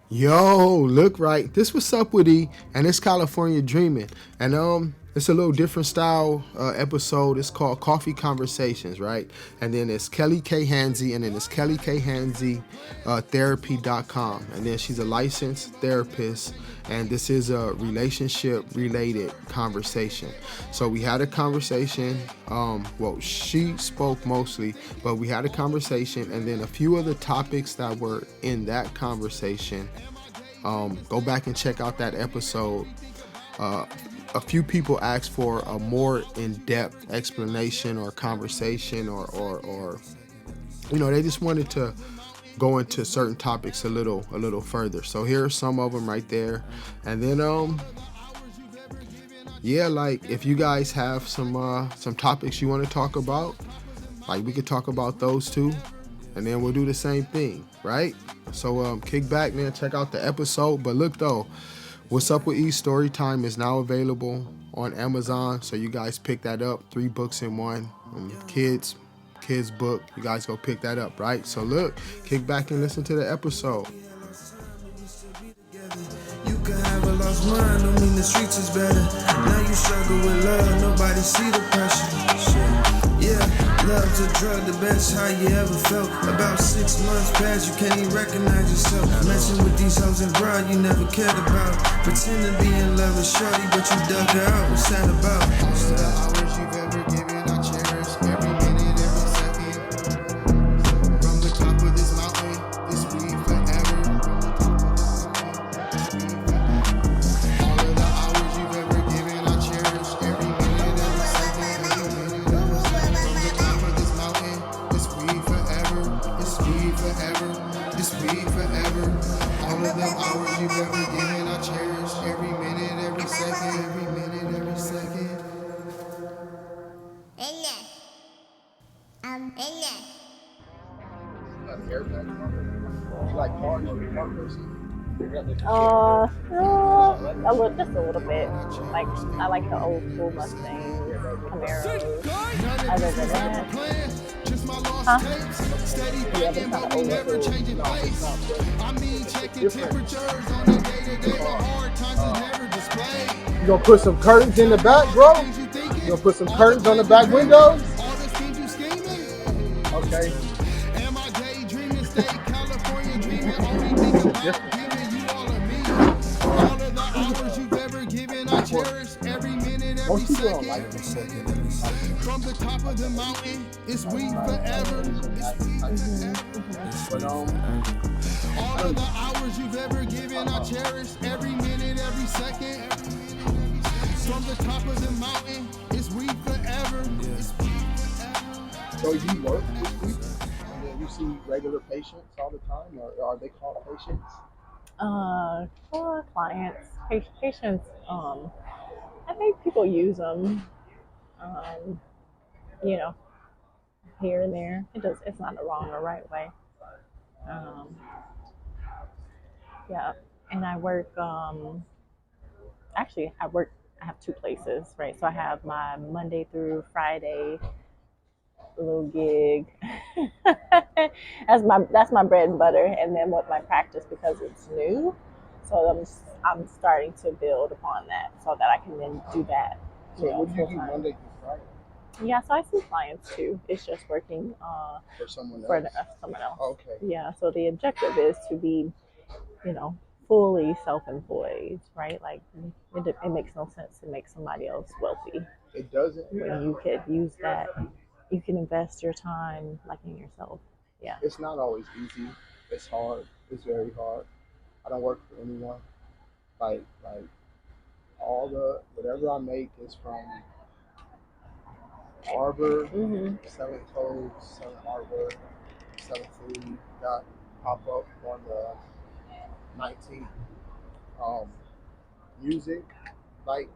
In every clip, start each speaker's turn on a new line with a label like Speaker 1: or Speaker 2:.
Speaker 1: Yo, look right. This what's up with E, and it's California Dreaming, and it's a little different style episode. It's called Coffee Conversations, right? And then it's Kelly K Hanzy, and then it's Kelly K Hanzy Therapy.com, and then she's a licensed therapist, and this is a relationship related conversation. So we had a conversation. Well, she spoke mostly, but we had a conversation, and then a few of the topics that were in that conversation. Go back and check out that episode. Uh, a few people asked for a more in-depth explanation or conversation, or they just wanted to go into certain topics a little further. So here are some of them right there, and then yeah, like if you guys have some topics you want to talk about, like we could talk about those too, and then we'll do the same thing, right? So kick back, man. Check out the episode. But look though, What's Up with E Story Time is now available on Amazon, so you guys pick that up. 3 books in one. Kids book. You guys go pick that up, right? So look, kick back and listen to the episode.
Speaker 2: You can have a lost mind, don't mean the streets is better. Now you struggle with love, nobody see the pressure. Shit. Yeah, love's a drug, the best high you ever felt. About 6 months past, you can't even recognize yourself. Messing with these hoes and broad you never cared about. Pretend to be in love with shorty, but you dug her out. What's that about? What's that? Hours you've ever given, I cherish every minute, every second. From the top of this mountain, this we forever. All of the hours you've ever given, I cherish every minute, every second. From the top of this mountain, this we forever. This we forever. This we forever. All of the hours you've ever given, I cherish every minute, every second. Every minute, every second.
Speaker 3: Just a little bit. Like I like the old school Mustangs, Camaros. Other than that, huh? Yeah, but it's not an old school.
Speaker 1: You gonna put some curtains in the back, bro? You gonna put some curtains on the back windows? Okay. Most people don't like this.
Speaker 2: From the top of the mountain, it's we forever.
Speaker 1: But
Speaker 2: All of the hours you've ever given, I cherish every minute, every second. From the top of the mountain, it's we forever.
Speaker 1: so you work this week, and then you see regular patients all the time, or are they called patients?
Speaker 3: For clients, patients. I think people use them. Um, you know, here and there. It's not the wrong or right way. Um, yeah, and I work. Actually, I work. I have two places, right? So I have my Monday through Friday little gig. That's my bread and butter, and then with my practice because it's new, so I'm starting to build upon that so that I can then do that.
Speaker 1: So what do you do Monday through Friday
Speaker 3: Yeah, so I see clients too. It's just working
Speaker 1: for someone else?
Speaker 3: for someone else.
Speaker 1: Okay.
Speaker 3: Yeah, so the objective is to be, you know, fully self-employed, right? Like it makes no sense to make somebody else wealthy
Speaker 1: It doesn't.
Speaker 3: when you could use that. You can invest your time like in yourself. Yeah.
Speaker 1: It's not always easy. It's hard. It's very hard. I don't work for anyone. Like all the whatever I make is from harbor,
Speaker 3: Mm-hmm.
Speaker 1: selling clothes, selling hardware, selling food. Got pop up on the 19th. Music, like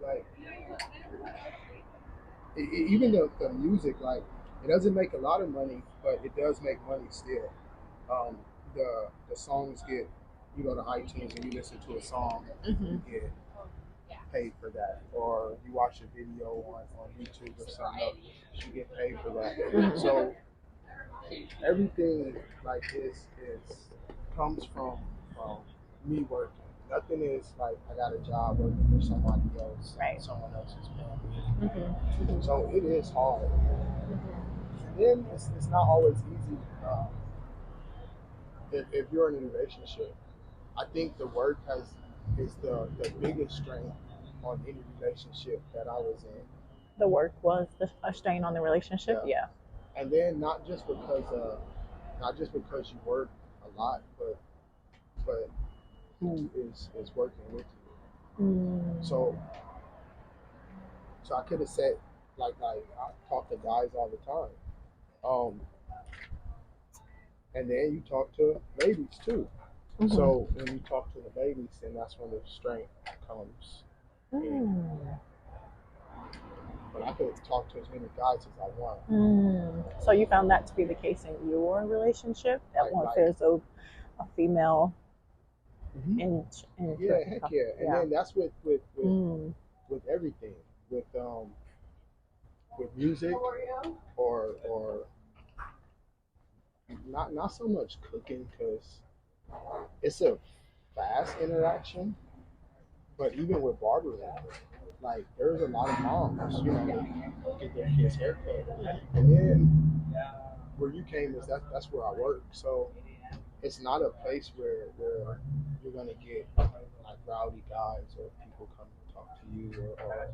Speaker 1: even the music, like it doesn't make a lot of money, but it does make money still. Um, the songs get, you go to iTunes and you listen to a song,
Speaker 3: Mm-hmm.
Speaker 1: you get paid for that, or you watch a video on YouTube or something else, you get paid for that.
Speaker 3: Mm-hmm.
Speaker 1: So everything like this is comes from me working. Nothing is like I got a job working for somebody else,
Speaker 3: Right.
Speaker 1: someone else is paying me.
Speaker 3: Mm-hmm.
Speaker 1: So it is hard.
Speaker 3: Mm-hmm.
Speaker 1: And then it's not always easy if you're in a relationship. I think the work is the biggest strain on any relationship that I was in.
Speaker 3: The work was a strain on the relationship.
Speaker 1: Yeah.
Speaker 3: Yeah.
Speaker 1: And then not just because you work a lot, but who is working with you.
Speaker 3: Mm.
Speaker 1: So I could have said like I talk to guys all the time. Um, and then you talk to ladies too.
Speaker 3: Mm-hmm.
Speaker 1: So when you talk to the ladies, then that's when the strength comes in.
Speaker 3: Mm.
Speaker 1: But I could talk to as many guys as I want.
Speaker 3: Mm. So you found that to be the case in your relationship? That once there's a female
Speaker 1: Mm-hmm.
Speaker 3: in
Speaker 1: Yeah, heck yeah. And
Speaker 3: yeah.
Speaker 1: then that's with everything. With music or not so much cooking because it's a fast interaction, but even with barbering, like there's a lot of moms, that get their kids haircut, and then where you came is that's where I work, so it's not a place where you're gonna get like rowdy guys or people come to talk to you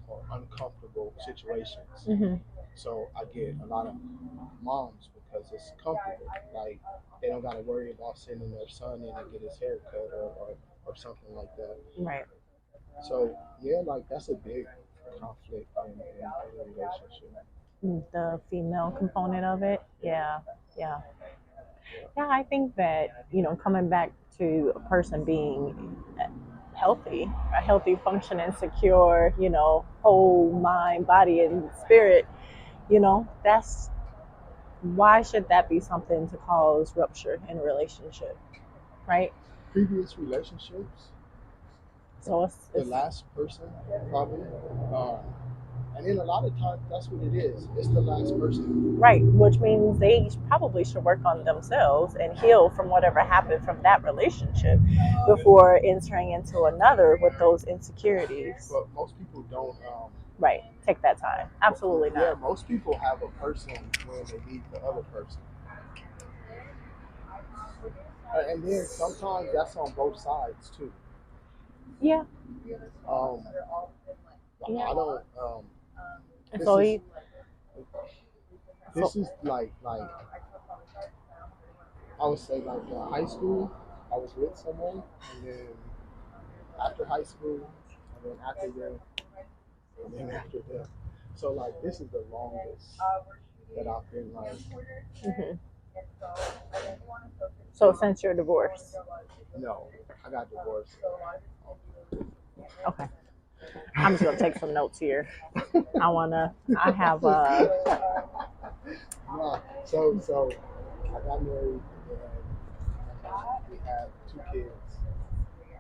Speaker 1: or uncomfortable situations.
Speaker 3: Mm-hmm.
Speaker 1: So I get a lot of moms because it's comfortable. Like they don't gotta worry about sending their son in to get his hair cut or something like that.
Speaker 3: Right.
Speaker 1: So yeah, like that's a big conflict in a relationship.
Speaker 3: The female component of it. Yeah. Yeah. Yeah, I think that, coming back to a person being healthy, a healthy, functioning, secure, whole mind, body, and spirit, that's why should that be something to cause rupture in a relationship, right?
Speaker 1: Previous relationships,
Speaker 3: So
Speaker 1: the last person probably, and then a lot of times that's what it is. It's the last person.
Speaker 3: right, which means they probably should work on themselves and heal from whatever happened from that relationship before entering into another with those insecurities.
Speaker 1: But most people don't.
Speaker 3: Right, take that time. Absolutely not.
Speaker 1: Yeah, most people have a person when they leave the other person. And then sometimes that's on both sides too.
Speaker 3: Yeah.
Speaker 1: I don't.
Speaker 3: And
Speaker 1: This
Speaker 3: so
Speaker 1: is this is like I would say like high school. I was with someone, and then after high school, and then after them, and then after them. So like this is the longest that I've been like.
Speaker 3: mhm. So since your divorce.
Speaker 1: No, I got divorced.
Speaker 3: Okay. I'm just gonna take some notes here. I have
Speaker 1: Yeah. So I got married and we had 2 kids,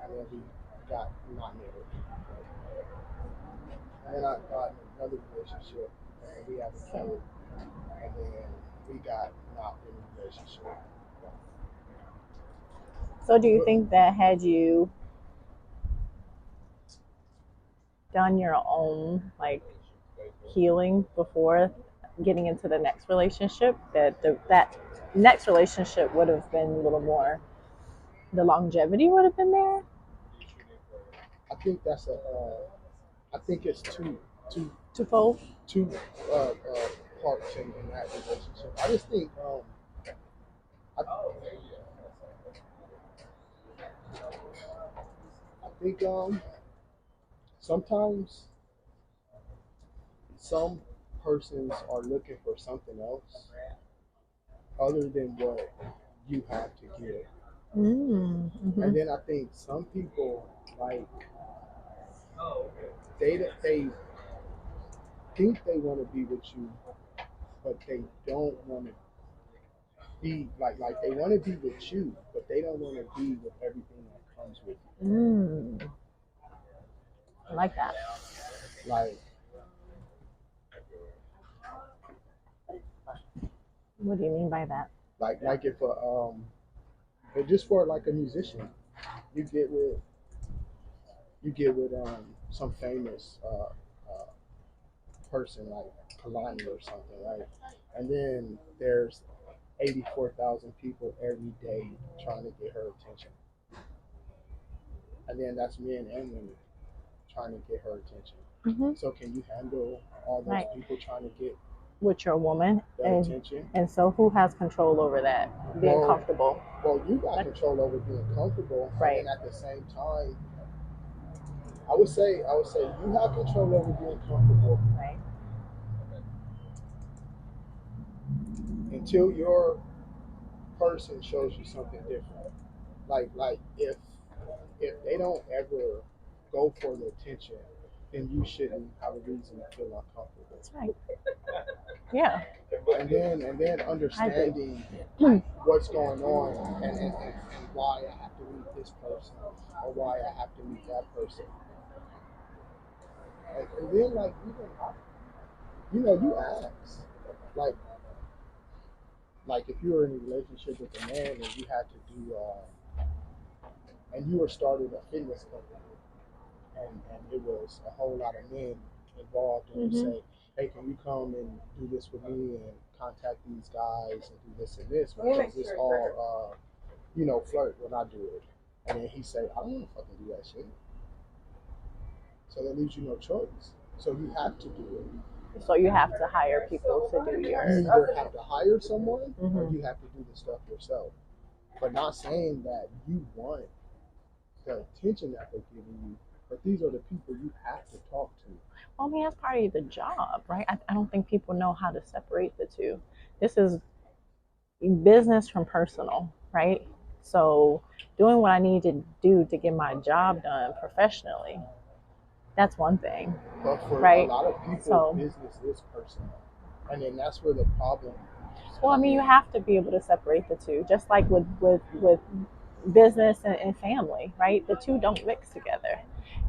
Speaker 1: and then we got not married. And then I got in another relationship and we had a kid, and then we got not in a relationship.
Speaker 3: so do you think that had you done your own like healing before getting into the next relationship that next relationship would have been a little more, the longevity would have been there?
Speaker 1: I think that's I think it's two
Speaker 3: Twofold.
Speaker 1: two parts in that relationship. I just think I, I think sometimes some persons are looking for something else other than what you have to give.
Speaker 3: Mm-hmm.
Speaker 1: And then I think some people like they think they want to be with you, but they don't want to be like they want to be with you, but they don't want to be with everything that comes with you.
Speaker 3: I like that.
Speaker 1: Like
Speaker 3: What do you mean by that?
Speaker 1: like if just for like a musician, you get with some famous person like Kalani or something, right? And then there's 84,000 people every day trying to get her attention, and then that's men and women trying to get her attention.
Speaker 3: Mm-hmm.
Speaker 1: So can you handle all those
Speaker 3: Right.
Speaker 1: people trying to get
Speaker 3: With your woman,
Speaker 1: that attention?
Speaker 3: and so who has control over that? Being comfortable.
Speaker 1: Well, you got control over being comfortable,
Speaker 3: Right.
Speaker 1: and at the same time, I would say you have control over being comfortable,
Speaker 3: Right.
Speaker 1: until your person shows you something different. Like if they don't ever go for the attention, then you shouldn't have a reason to feel uncomfortable.
Speaker 3: That's right. Yeah.
Speaker 1: And then understanding what's going on, and why I have to meet this person or why I have to meet that person. And then like even you ask like if you were in a relationship with a man and you had to do and you were starting a fitness company, and it was a whole lot of men involved, and you say, hey, can you come and do this with me and contact these guys and do this and this, because it's all flirt when I do it. And then he say, I don't want to fucking do that shit. So that leaves you no choice. So you have to do it.
Speaker 3: So you have to hire people to do your.
Speaker 1: You either have to hire someone
Speaker 3: Mm-hmm.
Speaker 1: or you have to do the stuff yourself. But not saying that you want the attention that they're giving you, but these are the people you have to talk to.
Speaker 3: Well, I mean, that's part of the job, right? I don't think people know how to separate the two. This is business from personal, right? So doing what I need to do to get my job done professionally, that's one thing.
Speaker 1: But for
Speaker 3: right?
Speaker 1: a lot of people, business is personal. And then that's where the problem is.
Speaker 3: Well, I mean, you have to be able to separate the two, just like with business and family, right? The two don't mix together.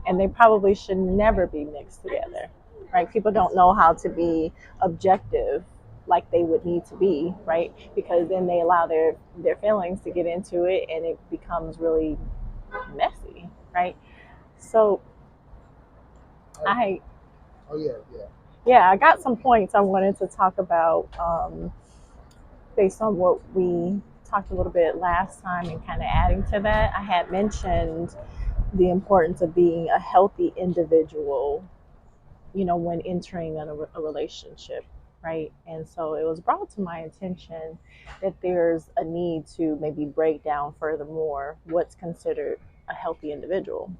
Speaker 3: And they probably should never be mixed together, right? People don't know how to be objective like they would need to be, right? Because then they allow their feelings to get into it and it becomes really messy, right? So I got some points I wanted to talk about based on what we talked a little bit last time, and kind of adding to that. I had mentioned the importance of being a healthy individual, when entering a relationship, right? And so it was brought to my attention that there's a need to maybe break down furthermore what's considered a healthy individual,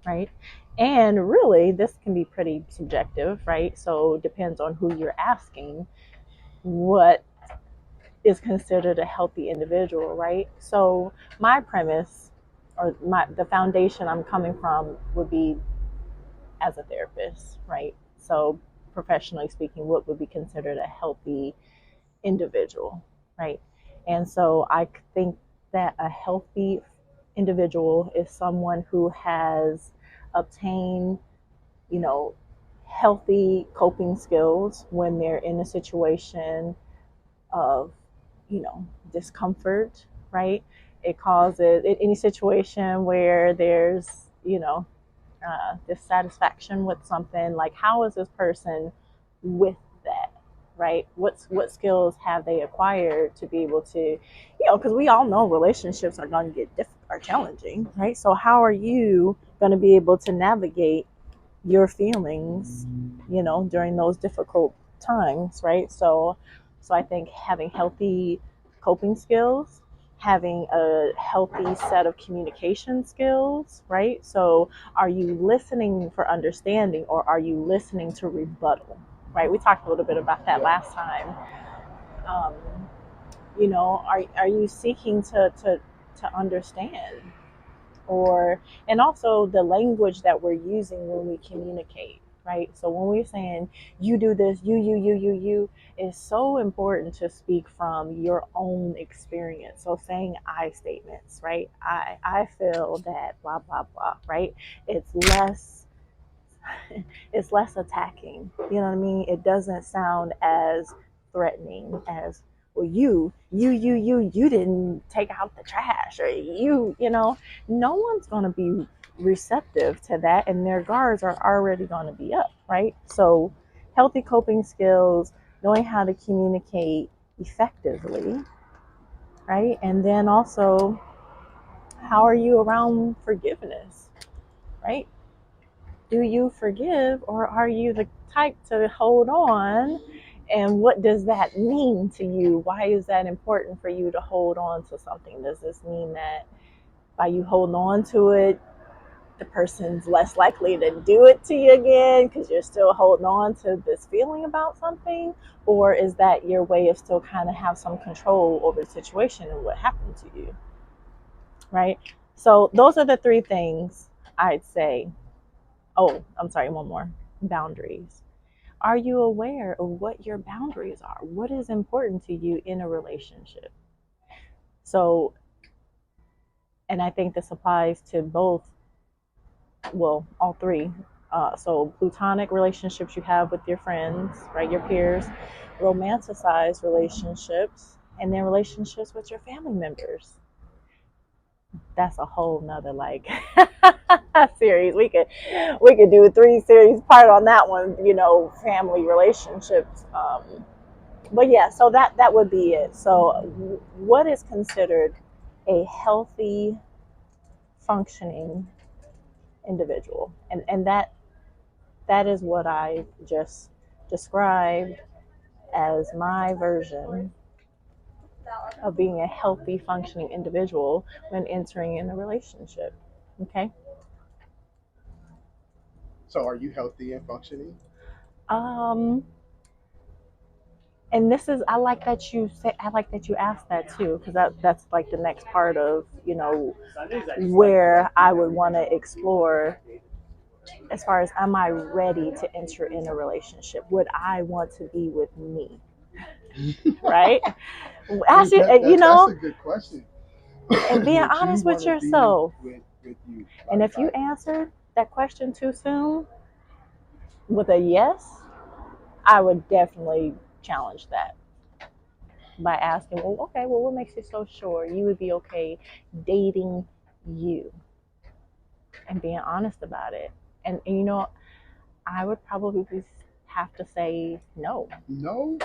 Speaker 3: right? And really, this can be pretty subjective, right? So it depends on who you're asking what is considered a healthy individual, right? So my premise, or the foundation I'm coming from, would be as a therapist, right? So professionally speaking, what would be considered a healthy individual, right? And so I think that a healthy individual is someone who has obtained, healthy coping skills when they're in a situation of, discomfort, right? It causes any situation where there's, dissatisfaction with something, like how is this person with that, right? What skills have they acquired to be able to, because we all know relationships are going to get are challenging, right? So how are you going to be able to navigate your feelings, during those difficult times, right? So I think having healthy coping skills, having a healthy set of communication skills, right? So are you listening for understanding, or are you listening to rebuttal, right? We talked a little bit about that last time. Are you seeking to understand, and also the language that we're using when we communicate, right? So when we're saying you do this, you, it's so important to speak from your own experience. So saying I statements, right? I feel that blah blah blah, right? It's less it's less attacking. You know what I mean? It doesn't sound as threatening as well, you didn't take out the trash, or no one's going to be receptive to that, and their guards are already going to be up, right? So, healthy coping skills, knowing how to communicate effectively, right? And then also, how are you around forgiveness, right? Do you forgive, or are you the type to hold on? And what does that mean to you? Why is that important for you to hold on to something? Does this mean that by you holding on to it, the person's less likely to do it to you again because you're still holding on to this feeling about something? Or is that your way of still kind of have some control over the situation and what happened to you? Right? So those are the three things I'd say. Oh, I'm sorry, one more. Boundaries. Are you aware of what your boundaries are? What is important to you in a relationship? So, and I think this applies to both, well, all three. So, platonic relationships you have with your friends, right, your peers, romanticized relationships, and then relationships with your family members. That's a whole nother like series. We could do a 3 series part on that one. Family relationships. But yeah, so that would be it. So, what is considered a healthy, functioning individual, and that is what I just described as my version of being a healthy, functioning individual when entering in a relationship. Okay.
Speaker 1: So are you healthy and functioning?
Speaker 3: Um, and this is I like that you asked that too, because that's like the next part of where I would want to explore as far as, am I ready to enter in a relationship? Would I want to be with me? Right?
Speaker 1: Hey,
Speaker 3: Actually,
Speaker 1: that's a good question.
Speaker 3: and being
Speaker 1: Would you
Speaker 3: honest with
Speaker 1: want to be
Speaker 3: yourself.
Speaker 1: with you?
Speaker 3: And if you answered that question too soon with a yes, I would definitely challenge that by asking, well, okay, well, what makes you so sure you would be okay dating you, and being honest about it? And I would probably have to say no.
Speaker 1: No,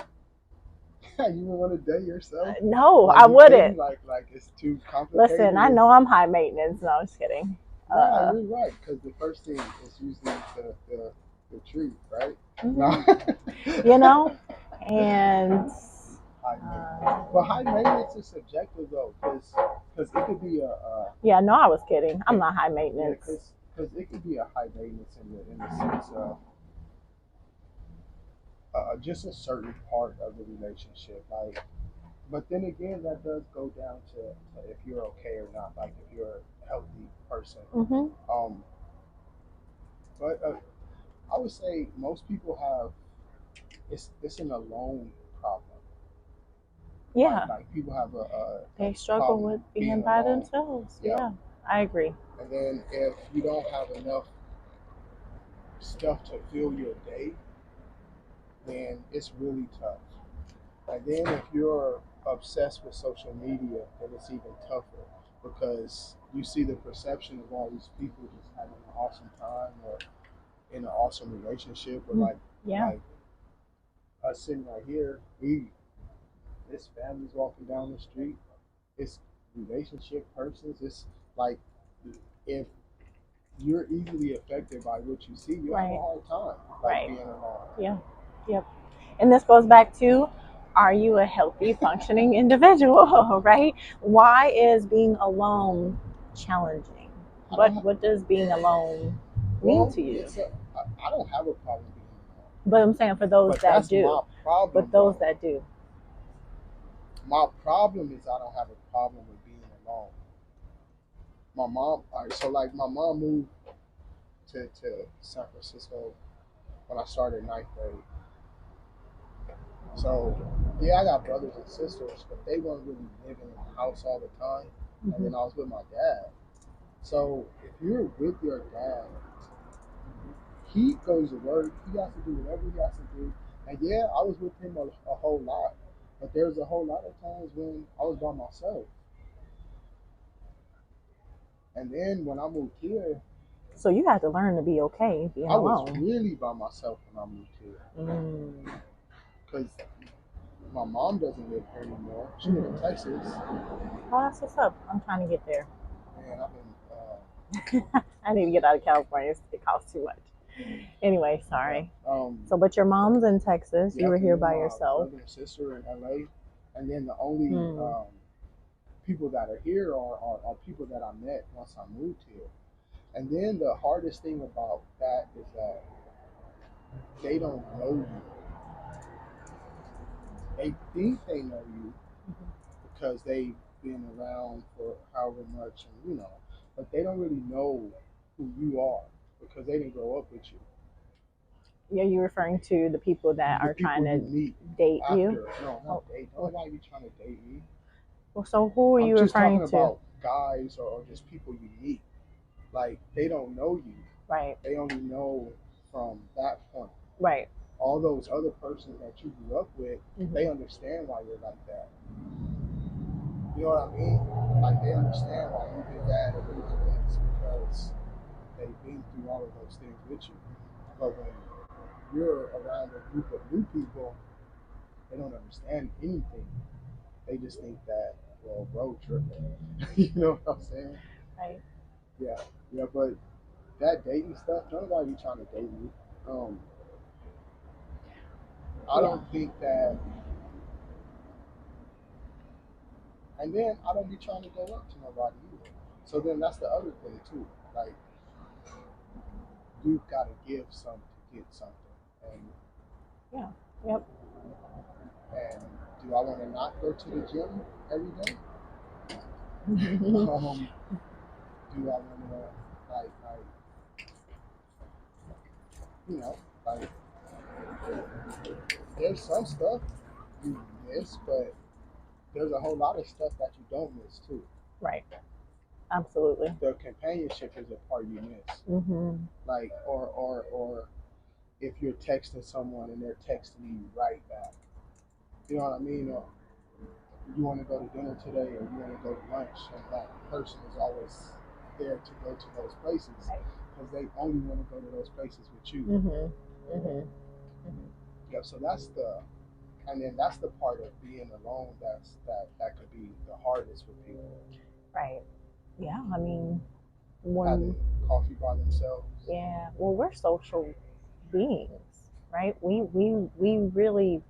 Speaker 1: you would want to date yourself.
Speaker 3: No,
Speaker 1: Like
Speaker 3: I
Speaker 1: you couldn't.
Speaker 3: wouldn't.
Speaker 1: Like it's too complicated.
Speaker 3: Listen, I know I'm high maintenance. No, I'm just kidding.
Speaker 1: Nah, you're right. Because the first thing is usually the truth, right? No.
Speaker 3: You know, and
Speaker 1: High maintenance. But high maintenance is subjective though, because it could be
Speaker 3: yeah, no, I was kidding. I'm not high
Speaker 1: yeah,
Speaker 3: maintenance.
Speaker 1: because it could be a high maintenance in the sense of just a certain part of the relationship, like. But then again, that does go down to if you're okay or not, like if you're a healthy person.
Speaker 3: Mm-hmm.
Speaker 1: Um, but I would say most people have it's an alone problem.
Speaker 3: Yeah,
Speaker 1: Like people have a
Speaker 3: they struggle
Speaker 1: problem
Speaker 3: with being
Speaker 1: being
Speaker 3: by
Speaker 1: alone.
Speaker 3: themselves.
Speaker 1: Yep.
Speaker 3: Yeah, I agree.
Speaker 1: And then if you don't have enough stuff to fill your day, then it's really tough. And then if you're obsessed with social media, then it's even tougher because you see the perception of all these people just having an awesome time or in an awesome relationship or
Speaker 3: Yeah,
Speaker 1: like us sitting right here, we this family's walking down the street, it's relationship persons, it's like if you're easily affected by what you see, you'll have a
Speaker 3: right,
Speaker 1: hard time like
Speaker 3: right.
Speaker 1: being alone.
Speaker 3: Yeah, yep. And this goes back to, are you a healthy, functioning individual, right? Why is being alone challenging?
Speaker 1: I don't
Speaker 3: What does being alone mean
Speaker 1: well,
Speaker 3: to you?
Speaker 1: I don't have a problem being alone.
Speaker 3: But I'm saying for those
Speaker 1: But
Speaker 3: that
Speaker 1: that's
Speaker 3: do.
Speaker 1: my problem,
Speaker 3: But those
Speaker 1: though.
Speaker 3: that do.
Speaker 1: My problem is I don't have a problem with being alone. All right, so like my mom moved to San Francisco when I started ninth grade. So yeah, I got brothers and sisters, but they weren't really living in the house all the time. And then I was with my dad. So if you're with your dad, he goes to work. He has to do whatever he has to do. And yeah, I was with him a whole lot. But there's a whole lot of times when I was by myself. And then when I moved here,
Speaker 3: So you had to learn to be okay being
Speaker 1: I was
Speaker 3: alone.
Speaker 1: really by myself when I moved here. Because my mom doesn't live here anymore. She lives in Texas.
Speaker 3: Oh, that's what's up. I'm trying to get there.
Speaker 1: And I've been
Speaker 3: I need to get out of California. It costs too much. Anyway, sorry.
Speaker 1: yeah,
Speaker 3: So, but your mom's in Texas. You were here by
Speaker 1: my
Speaker 3: yourself.
Speaker 1: brother and sister in LA. And then the only people that are here are people that I met once I moved here. And then the hardest thing about that is that they don't know you. They think they know you because they've been around for however much, and but they don't really know who you are because they didn't grow up with you.
Speaker 3: Yeah, you're referring to the people that are trying to date
Speaker 1: after.
Speaker 3: you?
Speaker 1: No, not date. Nobody be trying to date me.
Speaker 3: Well, so who are you
Speaker 1: I'm just
Speaker 3: referring
Speaker 1: talking
Speaker 3: to?
Speaker 1: about guys or just people you meet. Like, they don't know you.
Speaker 3: Right.
Speaker 1: They only know from that point.
Speaker 3: Right.
Speaker 1: All those other persons that you grew up with, they understand why you're like that. You know what I mean? Like, they understand why you did that or you did this because they've been through all of those things with you. But when you're around a group of new people, they don't understand anything. They just think that, well, bro, tripping. You know what I'm saying?
Speaker 3: Right.
Speaker 1: Yeah, but that dating stuff, nobody be trying to date me. I don't think that, and then I don't be trying to go up to nobody either. So then that's the other thing too. Like, you've got to give something to get something. And
Speaker 3: Yep.
Speaker 1: And do I want to not go to the gym every day? Do I want to like like there's some stuff you miss, but there's a whole lot of stuff that you don't miss too.
Speaker 3: Right. Absolutely.
Speaker 1: The companionship is a part you miss. Like, or if you're texting someone and they're texting you right back. You know what I mean? Or you want to go to dinner today or you want to go to lunch, and that person is always there to go to those places because they only want to go to those places with you. Yeah, so that's the part of being alone that could be the hardest for people.
Speaker 3: Right. Yeah, I mean,
Speaker 1: having coffee by themselves.
Speaker 3: Yeah, well, we're social beings, right? We really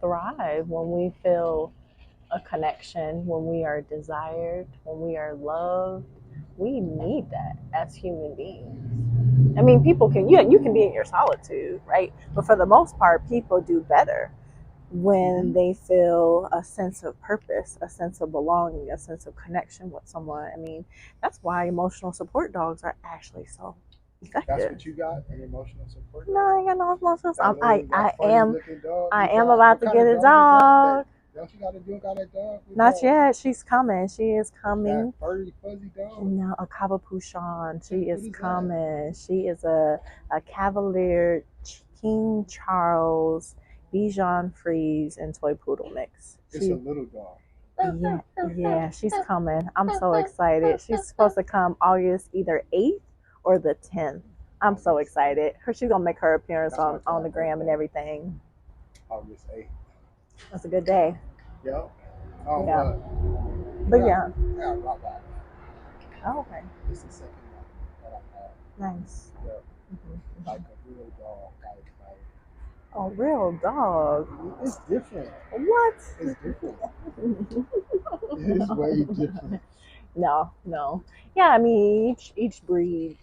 Speaker 3: thrive when we feel a connection, when we are desired, when we are loved. We need that as human beings. I mean, people can you can be in your solitude, right? But for the most part, people do better when they feel a sense of purpose, a sense of belonging, a sense of connection with someone. I mean, that's why emotional support dogs are actually so effective.
Speaker 1: That's what you got, an emotional support dog?
Speaker 3: No, I ain't got no emotional support. I am
Speaker 1: got,
Speaker 3: about to get a dog.
Speaker 1: Don't you got a dog?
Speaker 3: Not yet. She's coming. She is coming.
Speaker 1: That furry, fuzzy dog?
Speaker 3: No, a Cavapuchon. She is coming. That? She is a Cavalier King Charles Bichon Frise and toy poodle mix.
Speaker 1: It's a little dog.
Speaker 3: Yeah, she's coming. I'm so excited. She's supposed to come August either 8th or the 10th. I'm so excited. She's gonna make her appearance on the gram and everything.
Speaker 1: August 8th.
Speaker 3: That's a good day.
Speaker 1: Yep.
Speaker 3: Yeah. But yeah.
Speaker 1: Oh, okay. This is the second one that I had.
Speaker 3: Nice.
Speaker 1: Yep. Like a real dog.
Speaker 3: A real dog.
Speaker 1: It's different.
Speaker 3: What?
Speaker 1: It's different. It's way different.
Speaker 3: No. Yeah, I mean, each breed,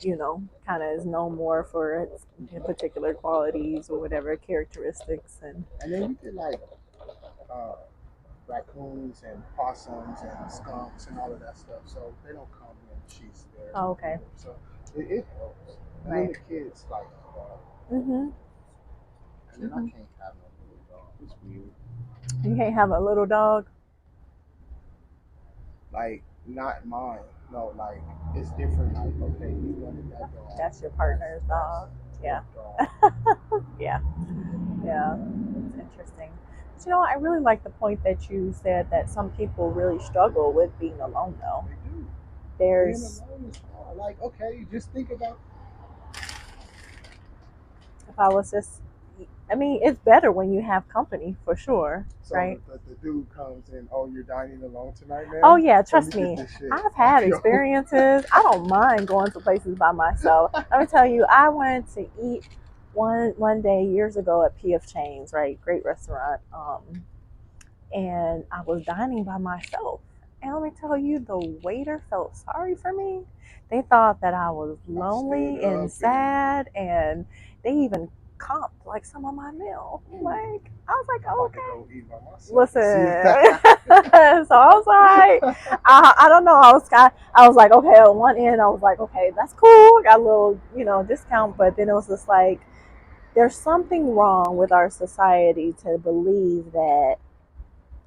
Speaker 3: kind of is known more for its particular qualities or whatever characteristics, and
Speaker 1: then you get like raccoons and possums and skunks and all of that stuff. So they don't come when she's there.
Speaker 3: Oh, okay.
Speaker 1: So it helps. And then the kids like the dog. And then I can't have no little dog. It's weird.
Speaker 3: You can't have a little dog?
Speaker 1: Like, not mine. No, like, it's different. Like, okay, you wanted that dog.
Speaker 3: That's your partner's dog. Yeah.
Speaker 1: Dog.
Speaker 3: Yeah. It's interesting. But I really like the point that you said that some people really struggle with being alone, though.
Speaker 1: They do.
Speaker 3: There's,
Speaker 1: Being alone is hard. Like, okay, just think about.
Speaker 3: if I was just, I mean, it's better when you have company for sure,
Speaker 1: So
Speaker 3: right?
Speaker 1: the dude comes in. Oh, you're dining alone tonight, man.
Speaker 3: Oh yeah,
Speaker 1: Let
Speaker 3: trust
Speaker 1: get
Speaker 3: me.
Speaker 1: this shit
Speaker 3: I've had
Speaker 1: off your-
Speaker 3: experiences. I don't mind going to places by myself. Let me tell you, I went to eat one day years ago at P.F. Chang's, right? Great restaurant. And I was dining by myself. And let me tell you, the waiter felt sorry for me. They thought that I was lonely and sad, and they even comped like some of my meal. Like, I was like,
Speaker 1: I'm about
Speaker 3: okay.
Speaker 1: to go eat by myself.
Speaker 3: Listen,
Speaker 1: See if that-
Speaker 3: so I was like, I don't know. I was like, okay. On one end, I was like, okay, that's cool. I got a little, discount. But then it was just like, there's something wrong with our society to believe that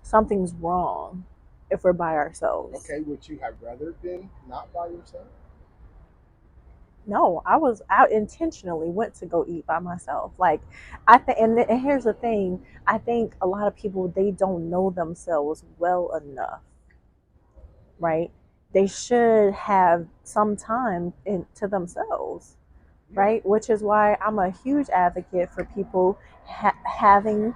Speaker 3: something's wrong if we're by ourselves.
Speaker 1: Okay, would you have rather been not by yourself?
Speaker 3: No, I was out intentionally went to go eat by myself. Like I think, and here's the thing: I think a lot of people they don't know themselves well enough, right? They should have some time to themselves, right? Which is why I'm a huge advocate for people having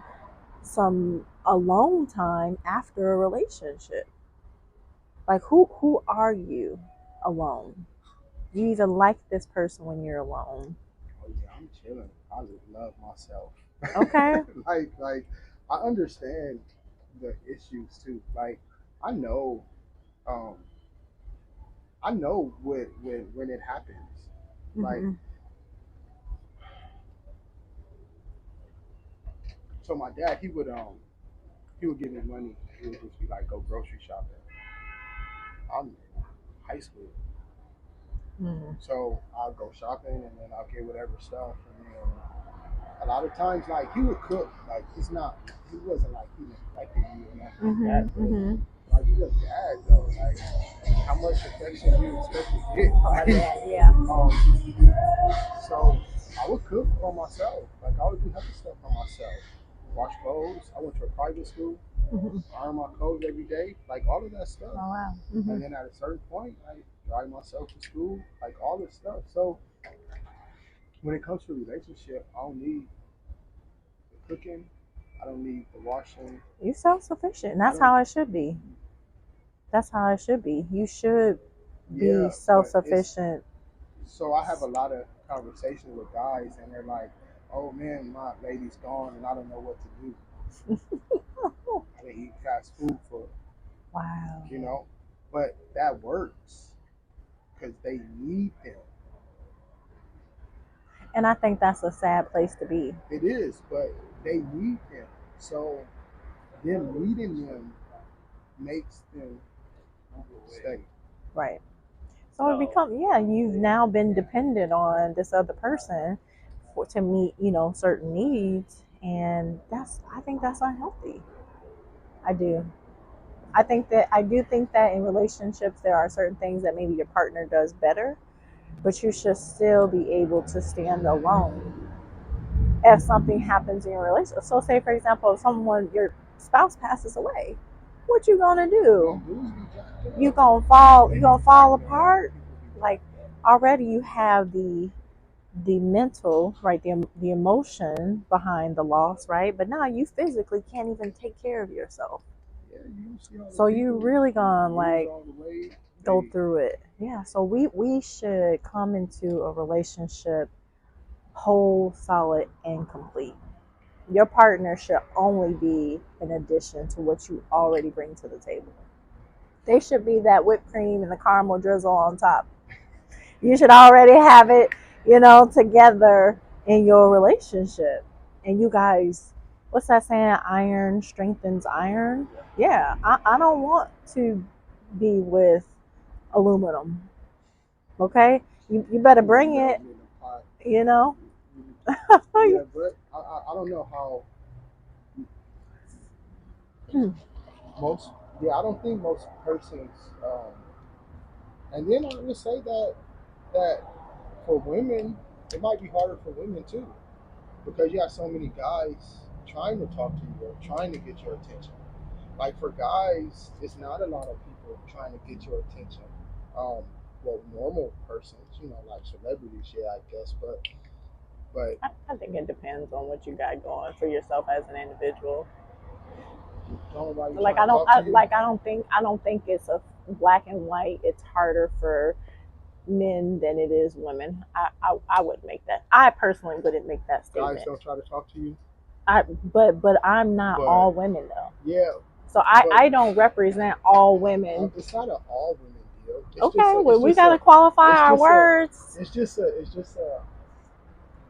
Speaker 3: some alone time after a relationship. Like who are you alone? Do you even like this person when you're alone?
Speaker 1: Oh yeah, I'm chilling. I just love myself.
Speaker 3: Okay.
Speaker 1: like I understand the issues too. Like I know, um, I know when it happens. Like
Speaker 3: Mm-hmm.
Speaker 1: so, my dad he would give me money. He would just be like, go grocery shopping. I'm in high school,
Speaker 3: Mm-hmm.
Speaker 1: so I'll go shopping and then I'll get whatever stuff and then a lot of times, like he would cook. Like he wasn't like he neglected you or nothing like that.
Speaker 3: Mm-hmm.
Speaker 1: But like he's a dad though. Like how much affection do you expect to get? Like,
Speaker 3: Yeah.
Speaker 1: so I would cook for myself. Like I would do heavy stuff for myself. Wash clothes. I went to a private school.
Speaker 3: Mm-hmm.
Speaker 1: Iron my clothes every day. Like all of that stuff.
Speaker 3: Oh wow. Mm-hmm.
Speaker 1: And then at a certain point, I drive myself to school. Like all this stuff. So when it comes to a relationship, I don't need the cooking. I don't need the washing.
Speaker 3: You self sufficient. That's how it should be. That's how it should be. You should be
Speaker 1: Yeah,
Speaker 3: self
Speaker 1: but
Speaker 3: sufficient.
Speaker 1: so I have a lot of conversations with guys, and they're like, "Oh man, my lady's gone, and I don't know what to do. I can eat fast food for,
Speaker 3: Wow.
Speaker 1: you know." But that works because they need them.
Speaker 3: And I think that's a sad place to be.
Speaker 1: It is, but they need them. So them needing them makes them stay.
Speaker 3: Right. So it becomes, yeah, you've now been dependent on this other person to meet, certain needs. And I think that's unhealthy. I do. I do think that in relationships, there are certain things that maybe your partner does better, but you should still be able to stand alone if something happens in your relationship. So say, for example, if your spouse passes away, what you gonna do? You gonna fall apart? Like already you have the mental, right, the emotion behind the loss, right? But now you physically can't even take care of yourself. So you really gonna like go through it. Yeah. So we should come into a relationship whole, solid, and complete. Your partner should only be an addition to what you already bring to the table. They should be that whipped cream and the caramel drizzle on top. You should already have it, together in your relationship. And you guys, what's that saying? Iron strengthens iron. Yeah, I don't want to be with aluminum. Okay? You better bring it, you know?
Speaker 1: Yeah, but I don't know how most. Yeah, I don't think most persons. And then I would say that for women, it might be harder for women too because you have so many guys trying to talk to you or trying to get your attention. Like for guys, it's not a lot of people trying to get your attention. Um, well, normal persons, like celebrities, yeah, I guess, but
Speaker 3: I think it depends on what you got going for yourself as an individual.
Speaker 1: don't nobody
Speaker 3: Like
Speaker 1: trying to talk to you.
Speaker 3: I don't think it's a black and white. It's harder for men than it is women. I would make that. I personally wouldn't make that
Speaker 1: Guys
Speaker 3: statement.
Speaker 1: don't try to talk to you.
Speaker 3: But I'm not
Speaker 1: But
Speaker 3: all women though.
Speaker 1: yeah,
Speaker 3: So
Speaker 1: but
Speaker 3: I don't represent all women.
Speaker 1: it's not an all women deal.
Speaker 3: Okay, well we gotta qualify
Speaker 1: it's
Speaker 3: our
Speaker 1: just a
Speaker 3: words.
Speaker 1: it's just a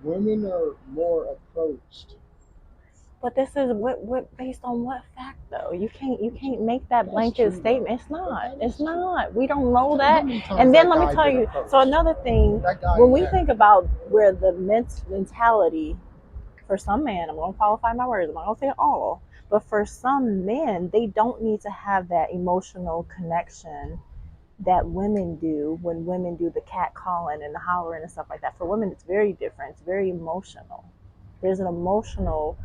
Speaker 1: women are more approached.
Speaker 3: But this is what based on what fact though? You can't make that
Speaker 1: That's
Speaker 3: blanket
Speaker 1: true,
Speaker 3: statement.
Speaker 1: though.
Speaker 3: It's not.
Speaker 1: That
Speaker 3: It's
Speaker 1: is true.
Speaker 3: not. We don't know that.
Speaker 1: How many times
Speaker 3: And then
Speaker 1: that
Speaker 3: let me
Speaker 1: guy
Speaker 3: tell
Speaker 1: been
Speaker 3: you.
Speaker 1: approached?
Speaker 3: So another thing,
Speaker 1: That guy
Speaker 3: when we
Speaker 1: had.
Speaker 3: think about where the mentality for some men, I'm gonna qualify my words. I'm not gonna say all, but for some men, they don't need to have that emotional connection that women do when women do the cat calling and the hollering and stuff like that. For women, it's very different. It's very emotional. There's an emotional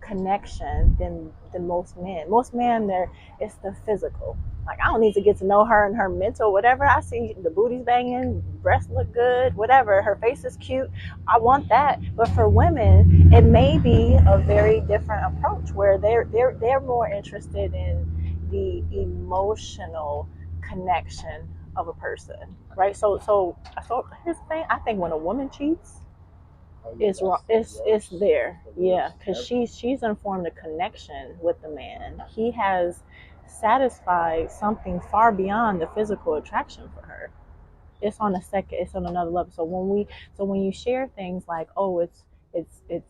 Speaker 3: connection than most men. Most men, there it's the physical. Like I don't need to get to know her and her mental whatever. I see the booty's banging, breasts look good, whatever. Her face is cute. I want that. But for women, it may be a very different approach where they're more interested in the emotional connection of a person, right? So here's the thing. I think when a woman cheats, it's wrong. It's there, yeah, because she's informed a connection with the man. He has satisfied something far beyond the physical attraction for her. It's on a second. It's on another level. So when you share things like, oh, it's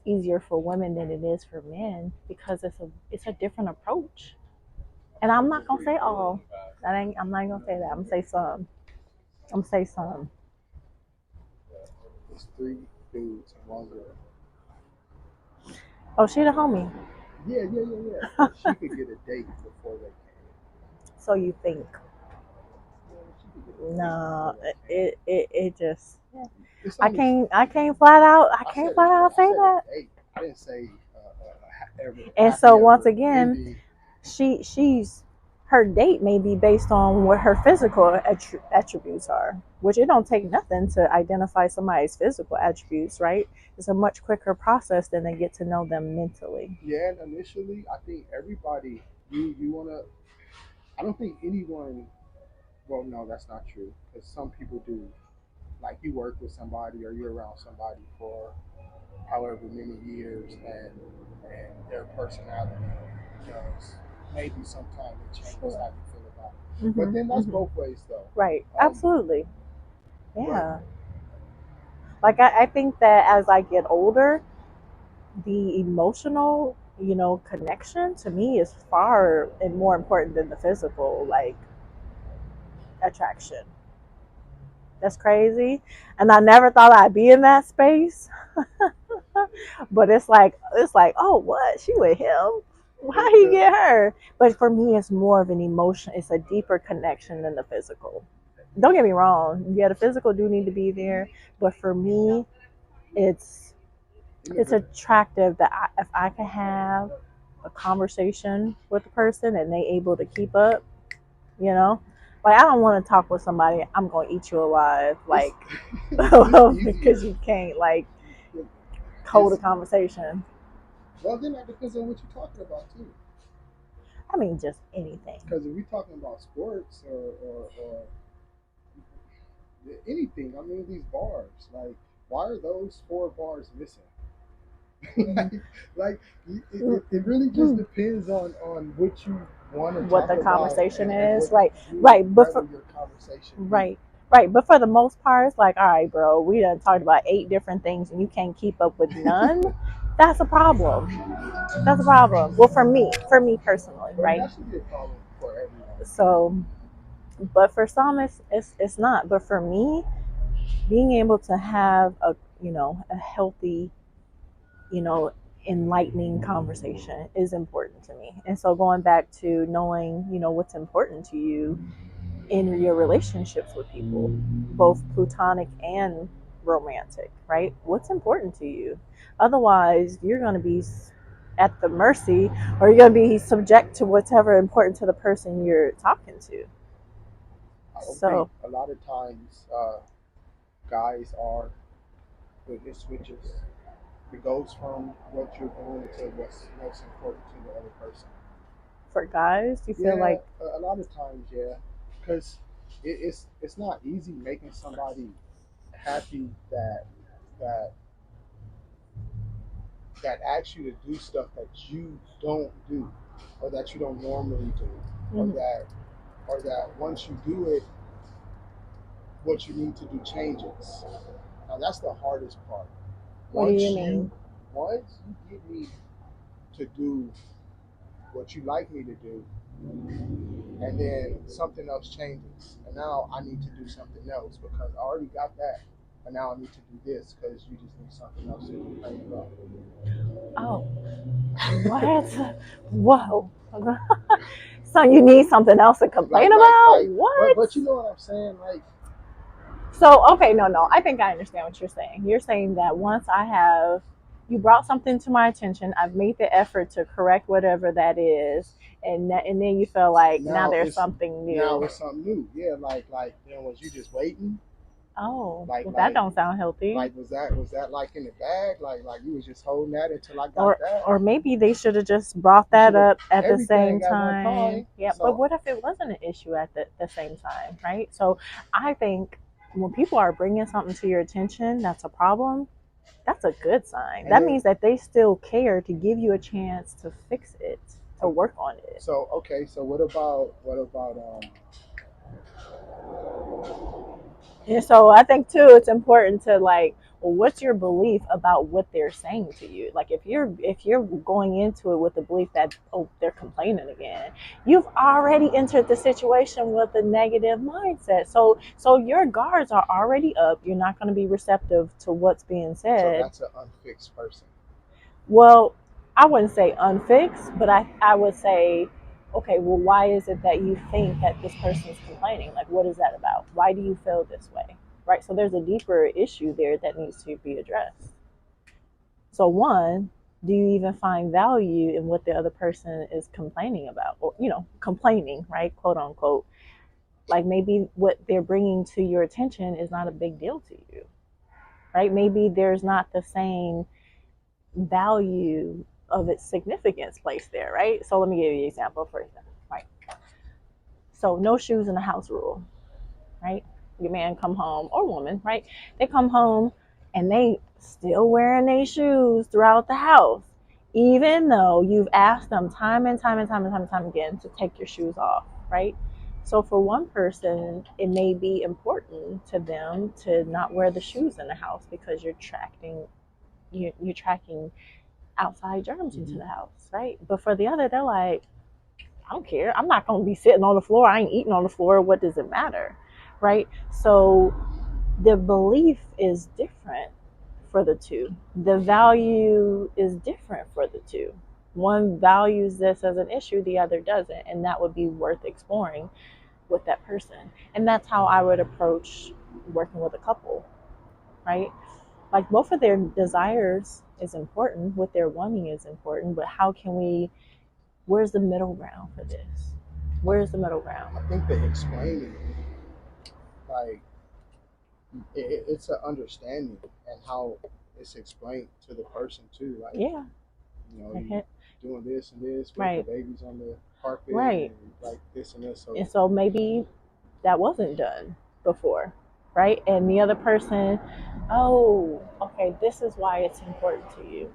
Speaker 3: easier for women than it is for men because it's a different approach. And I'm not gonna say all. I'm not gonna say that. I'm gonna say some. I'm gonna say some.
Speaker 1: It's three dudes and one girl.
Speaker 3: Oh, she the homie.
Speaker 1: Yeah. She could get a date before they came.
Speaker 3: So you think?
Speaker 1: She could get a date
Speaker 3: No,
Speaker 1: before they came.
Speaker 3: it just.
Speaker 1: It's
Speaker 3: I
Speaker 1: only.
Speaker 3: can't I can't flat out I
Speaker 1: I
Speaker 3: can't
Speaker 1: said
Speaker 3: flat out
Speaker 1: I
Speaker 3: say
Speaker 1: said a
Speaker 3: that.
Speaker 1: date. I didn't say
Speaker 3: And
Speaker 1: happy
Speaker 3: so once
Speaker 1: ever
Speaker 3: again,
Speaker 1: ending.
Speaker 3: she's her date may be based on what her physical attributes are, which it don't take nothing to identify somebody's physical attributes, right? It's a much quicker process than they get to know them mentally.
Speaker 1: Yeah, and initially, I think everybody you wanna. I don't think anyone. Well, no, that's not true. Because some people do. Like you work with somebody or you're around somebody for however many years, and their personality does maybe sometimes it changes how you feel about it. But then that's both ways though.
Speaker 3: Right.
Speaker 1: Um,
Speaker 3: Absolutely.
Speaker 1: but
Speaker 3: Yeah. Like I think that as I get older, the emotional, connection to me is far and more important than the physical, like attraction. That's crazy. And I never thought I'd be in that space. But it's like, oh, what? She with him? How he get her? But for me, it's more of an emotion. It's a deeper connection than the physical. Don't get me wrong. Yeah, the physical do need to be there, but for me, it's it's attractive that if I can have a conversation with a person and they able to keep up, you know, like I don't want to talk with somebody. I'm gonna eat you alive, like
Speaker 1: it's
Speaker 3: because
Speaker 1: easier.
Speaker 3: you can't like hold a
Speaker 1: It's
Speaker 3: conversation.
Speaker 1: well, then that depends on what you're talking about too.
Speaker 3: I mean, just anything.
Speaker 1: Because if we're talking about sports or anything, I mean these bars, like why are those four bars missing? like it really just depends on what you want to
Speaker 3: What
Speaker 1: talk
Speaker 3: the
Speaker 1: about
Speaker 3: conversation
Speaker 1: and
Speaker 3: is,
Speaker 1: what
Speaker 3: right?
Speaker 1: you would
Speaker 3: Right, but
Speaker 1: rather
Speaker 3: for
Speaker 1: your conversation be.
Speaker 3: right, right, but for the most part, it's like, all right, bro, we done talked about 8 different things and you can't keep up with none. That's a problem. That's a problem. Well, for me personally,
Speaker 1: But
Speaker 3: right?
Speaker 1: that should be a problem for everyone.
Speaker 3: So, but for some, it's not. But for me, being able to have a healthy, you know, enlightening conversation is important to me. And so going back to knowing, what's important to you in your relationships with people, both platonic and romantic, right? What's important to you? Otherwise, you're going to be at the mercy, or you're going to be subject to whatever important to the person you're talking to.
Speaker 1: I don't think
Speaker 3: So,
Speaker 1: a lot of times guys are, it switches. It goes from what you're doing to what's most important to the other person.
Speaker 3: for guys, you feel
Speaker 1: Yeah,
Speaker 3: like,
Speaker 1: a lot of times, yeah, because it's not easy making somebody happy that that asks you to do stuff that you don't do, or that you don't normally do, or
Speaker 3: mhm.
Speaker 1: that once you do it, what you need to do changes. Now that's the hardest part.
Speaker 3: What do you
Speaker 1: Once you
Speaker 3: mean?
Speaker 1: once you get me to do what you like me to do, and then something else changes, and now I need to do something else because I already got that, but now I need to do this because you just need something else to complain about.
Speaker 3: Oh, what? Whoa. So you need something else to complain about?
Speaker 1: But
Speaker 3: What?
Speaker 1: you know what I'm saying? Like,
Speaker 3: So, okay, no. I think I understand what you're saying. You're saying that once you brought something to my attention, I've made the effort to correct whatever that is, and then you feel like now
Speaker 1: now
Speaker 3: there's
Speaker 1: it's
Speaker 3: something
Speaker 1: now
Speaker 3: new.
Speaker 1: it's something new. Yeah, was you just waiting?
Speaker 3: Oh,
Speaker 1: Like
Speaker 3: well, that
Speaker 1: like
Speaker 3: don't sound healthy.
Speaker 1: was that like in the bag? Like you was just holding that until I got
Speaker 3: Or
Speaker 1: that?
Speaker 3: or maybe they should have just brought
Speaker 1: You
Speaker 3: that
Speaker 1: should have
Speaker 3: up at the same
Speaker 1: everything at one
Speaker 3: time.
Speaker 1: time.
Speaker 3: Yeah, but
Speaker 1: So
Speaker 3: what if it wasn't an issue at the same time, right? So I think when people are bringing something to your attention that's a problem, that's a good sign.
Speaker 1: and
Speaker 3: That
Speaker 1: then
Speaker 3: means that they still care to give you a chance to fix it, to work on it.
Speaker 1: so okay. So what about
Speaker 3: And so I think too, it's important to like, well, what's your belief about what they're saying to you? Like if you're going into it with the belief that, oh, they're complaining again, you've already entered the situation with a negative mindset. So your guards are already up. You're not going to be receptive to what's being
Speaker 1: so
Speaker 3: said.
Speaker 1: that's an unfixed person.
Speaker 3: Well, I wouldn't say unfixed, but I would say, okay, well, why is it that you think that this person is complaining? Like, what is that about? Why do you feel this way? Right? So there's a deeper issue there that needs to be addressed. So, one, do you even find value in what the other person is complaining about? Or, complaining, right? Quote unquote. Like maybe what they're bringing to your attention is not a big deal to you, right? Maybe there's not the same value of its significance placed there, right? So let me give you an example for example, right? So no shoes in the house rule, right? Your man come home or woman, right? They come home and they still wearing their shoes throughout the house, even though you've asked them time and time and time and time and time again to take your shoes off, right? So for one person, it may be important to them to not wear the shoes in the house because you're tracking outside germs into the house, right? But for the other, they're like, I don't care. I'm not going to be sitting on the floor. I ain't eating on the floor. What does it matter, right? So the belief is different for the two. The value is different for the two. One values this as an issue, the other doesn't, and that would be worth exploring with that person. And that's how I would approach working with a couple, right? Like both of their desires is important, what they're wanting is important, but how can we, where's the middle ground for this? Where's the middle ground?
Speaker 1: I think they explain it like it's an understanding and how it's explained to the person too. Like,
Speaker 3: Yeah.
Speaker 1: you
Speaker 3: Okay.
Speaker 1: doing this and this with the
Speaker 3: Right.
Speaker 1: babies on the carpet
Speaker 3: Right.
Speaker 1: and like this and this. So
Speaker 3: And so maybe that wasn't done before, right? And the other person, oh, okay, this is why it's important to you.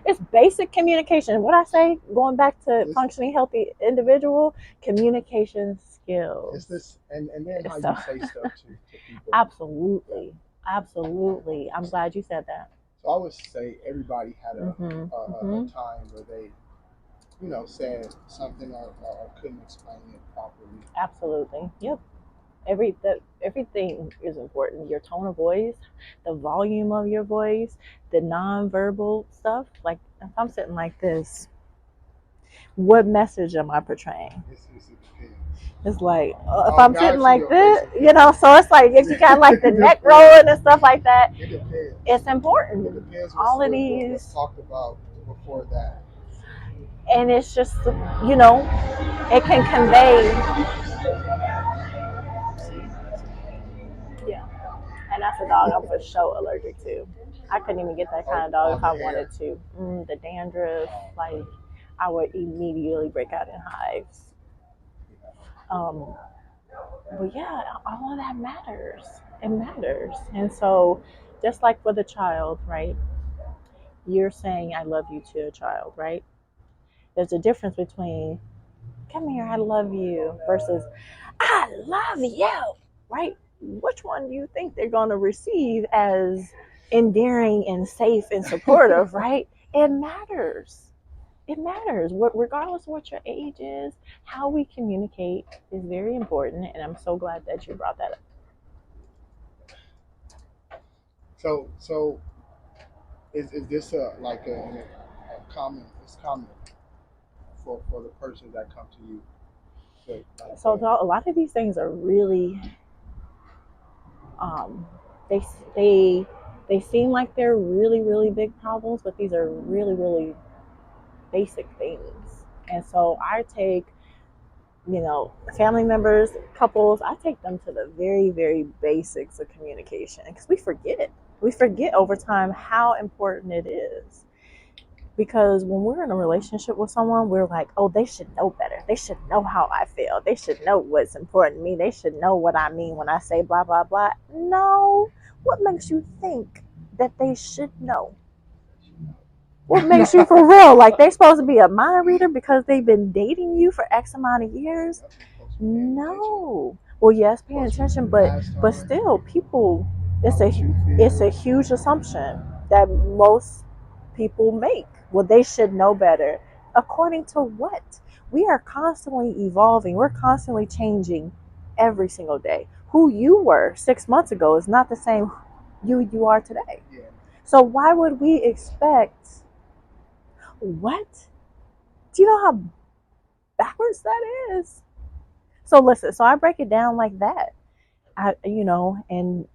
Speaker 3: It's basic communication. What I say, going back to
Speaker 1: it's,
Speaker 3: functioning healthy individual, communication
Speaker 1: it's
Speaker 3: skills.
Speaker 1: this, and then how
Speaker 3: So
Speaker 1: you say stuff to people. Yeah.
Speaker 3: absolutely, absolutely. I'm glad you said that.
Speaker 1: So I would say everybody had
Speaker 3: Mm-hmm.
Speaker 1: a
Speaker 3: Mm-hmm.
Speaker 1: time where they said something or couldn't explain it properly.
Speaker 3: Absolutely. Yep. Everything is important. Your tone of voice, the volume of your voice, the nonverbal stuff. Like if I'm sitting like this, what message am I portraying?
Speaker 1: It depends.
Speaker 3: It's like if
Speaker 1: Oh,
Speaker 3: I'm sitting
Speaker 1: got you.
Speaker 3: like
Speaker 1: Your face
Speaker 3: this,
Speaker 1: is different.
Speaker 3: so it's like if you got like the
Speaker 1: It
Speaker 3: neck
Speaker 1: depends.
Speaker 3: rolling and stuff like that,
Speaker 1: It depends.
Speaker 3: it's
Speaker 1: It
Speaker 3: important.
Speaker 1: depends
Speaker 3: All of
Speaker 1: what's
Speaker 3: these,
Speaker 1: talked about before that.
Speaker 3: And it's just, you know, it can convey. Yeah. And that's a dog I'm for sure allergic to. I couldn't even get that kind of dog if I wanted to. The dandruff, like, I would immediately break out in hives. Um, but yeah, all of that matters. It matters. And so, just like for the child, right? You're saying I love you to a child, right? There's a difference between come here, I love you, versus I love you, right? Which one do you think they're going to receive as endearing and safe and supportive, right? It matters. It matters. Regardless of what your age is, how we communicate is very important. And I'm so glad that you brought that up.
Speaker 1: So is this a common? It's common for the persons that come to you.
Speaker 3: So a lot of these things are really, um, they, they, they seem like they're really, really big problems, but these are really, really basic things. And so I take, family members, couples, I take them to the very, very basics of communication because we forget it. We forget over time how important it is. Because when we're in a relationship with someone, we're like, oh, they should know better. They should know how I feel. They should know what's important to me. They should know what I mean when I say blah, blah, blah. No. What makes you think that they should know? What makes you for real? Like they supposed to be a mind reader because they've been dating you for X amount of years? No. Well, yes, paying attention, but still, people. It's a huge assumption that most people make. Well, they should know better. According to what? We are constantly evolving. We're constantly changing every single day. Who you were 6 months ago is not the same you are today. So why would we expect what? Do you know how backwards that is? So listen, so I break it down like that. And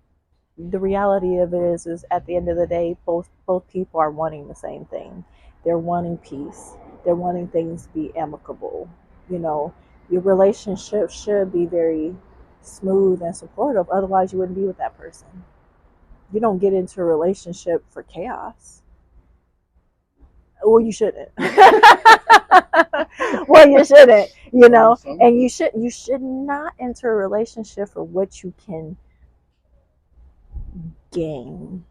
Speaker 3: the reality of it is at the end of the day, both people are wanting the same thing. They're wanting peace. They're wanting things to be amicable. You know, your relationship should be very smooth and supportive. Otherwise, you wouldn't be with that person. You don't get into a relationship for chaos. Well, you shouldn't. Well, you shouldn't, and you should not enter a relationship for what you can gain.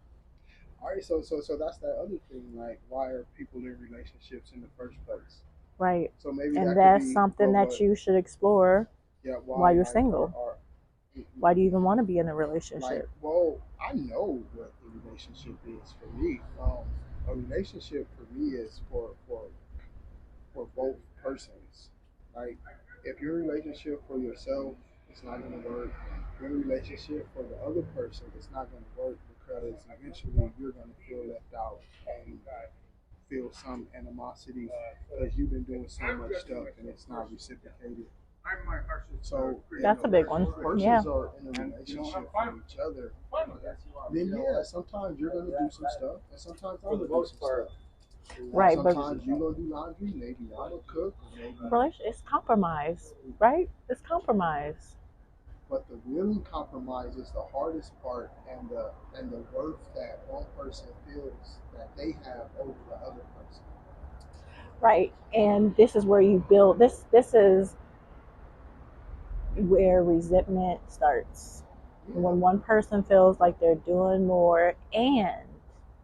Speaker 1: All right, so that's that other thing. Like, why are people in relationships in the first place?
Speaker 3: Right.
Speaker 1: So maybe
Speaker 3: And
Speaker 1: that
Speaker 3: that's
Speaker 1: could be
Speaker 3: something that you should explore while you're single. Why do you even want to be in a relationship?
Speaker 1: Well, I know what the relationship is for me. A relationship for me is for both persons. Like, if your relationship for yourself, it's not going to work. Your relationship for the other person, it's not going to work because eventually you're going to feel left out and feel some animosity because you've been doing so much stuff and it's not reciprocated. So
Speaker 3: that's a big one.
Speaker 1: Persons are in a relationship with each other. Then yeah, sometimes you're gonna do some stuff, and sometimes I'm gonna do some stuff.
Speaker 3: Right,
Speaker 1: sometimes you're gonna do laundry, maybe I'm gonna cook, maybe.
Speaker 3: It's compromise, right? It's compromise.
Speaker 1: But the really compromise is the hardest part, and the worth that one person feels that they have over the other person.
Speaker 3: Right, and this is where you build this. This is where resentment starts. When one person feels like they're doing more and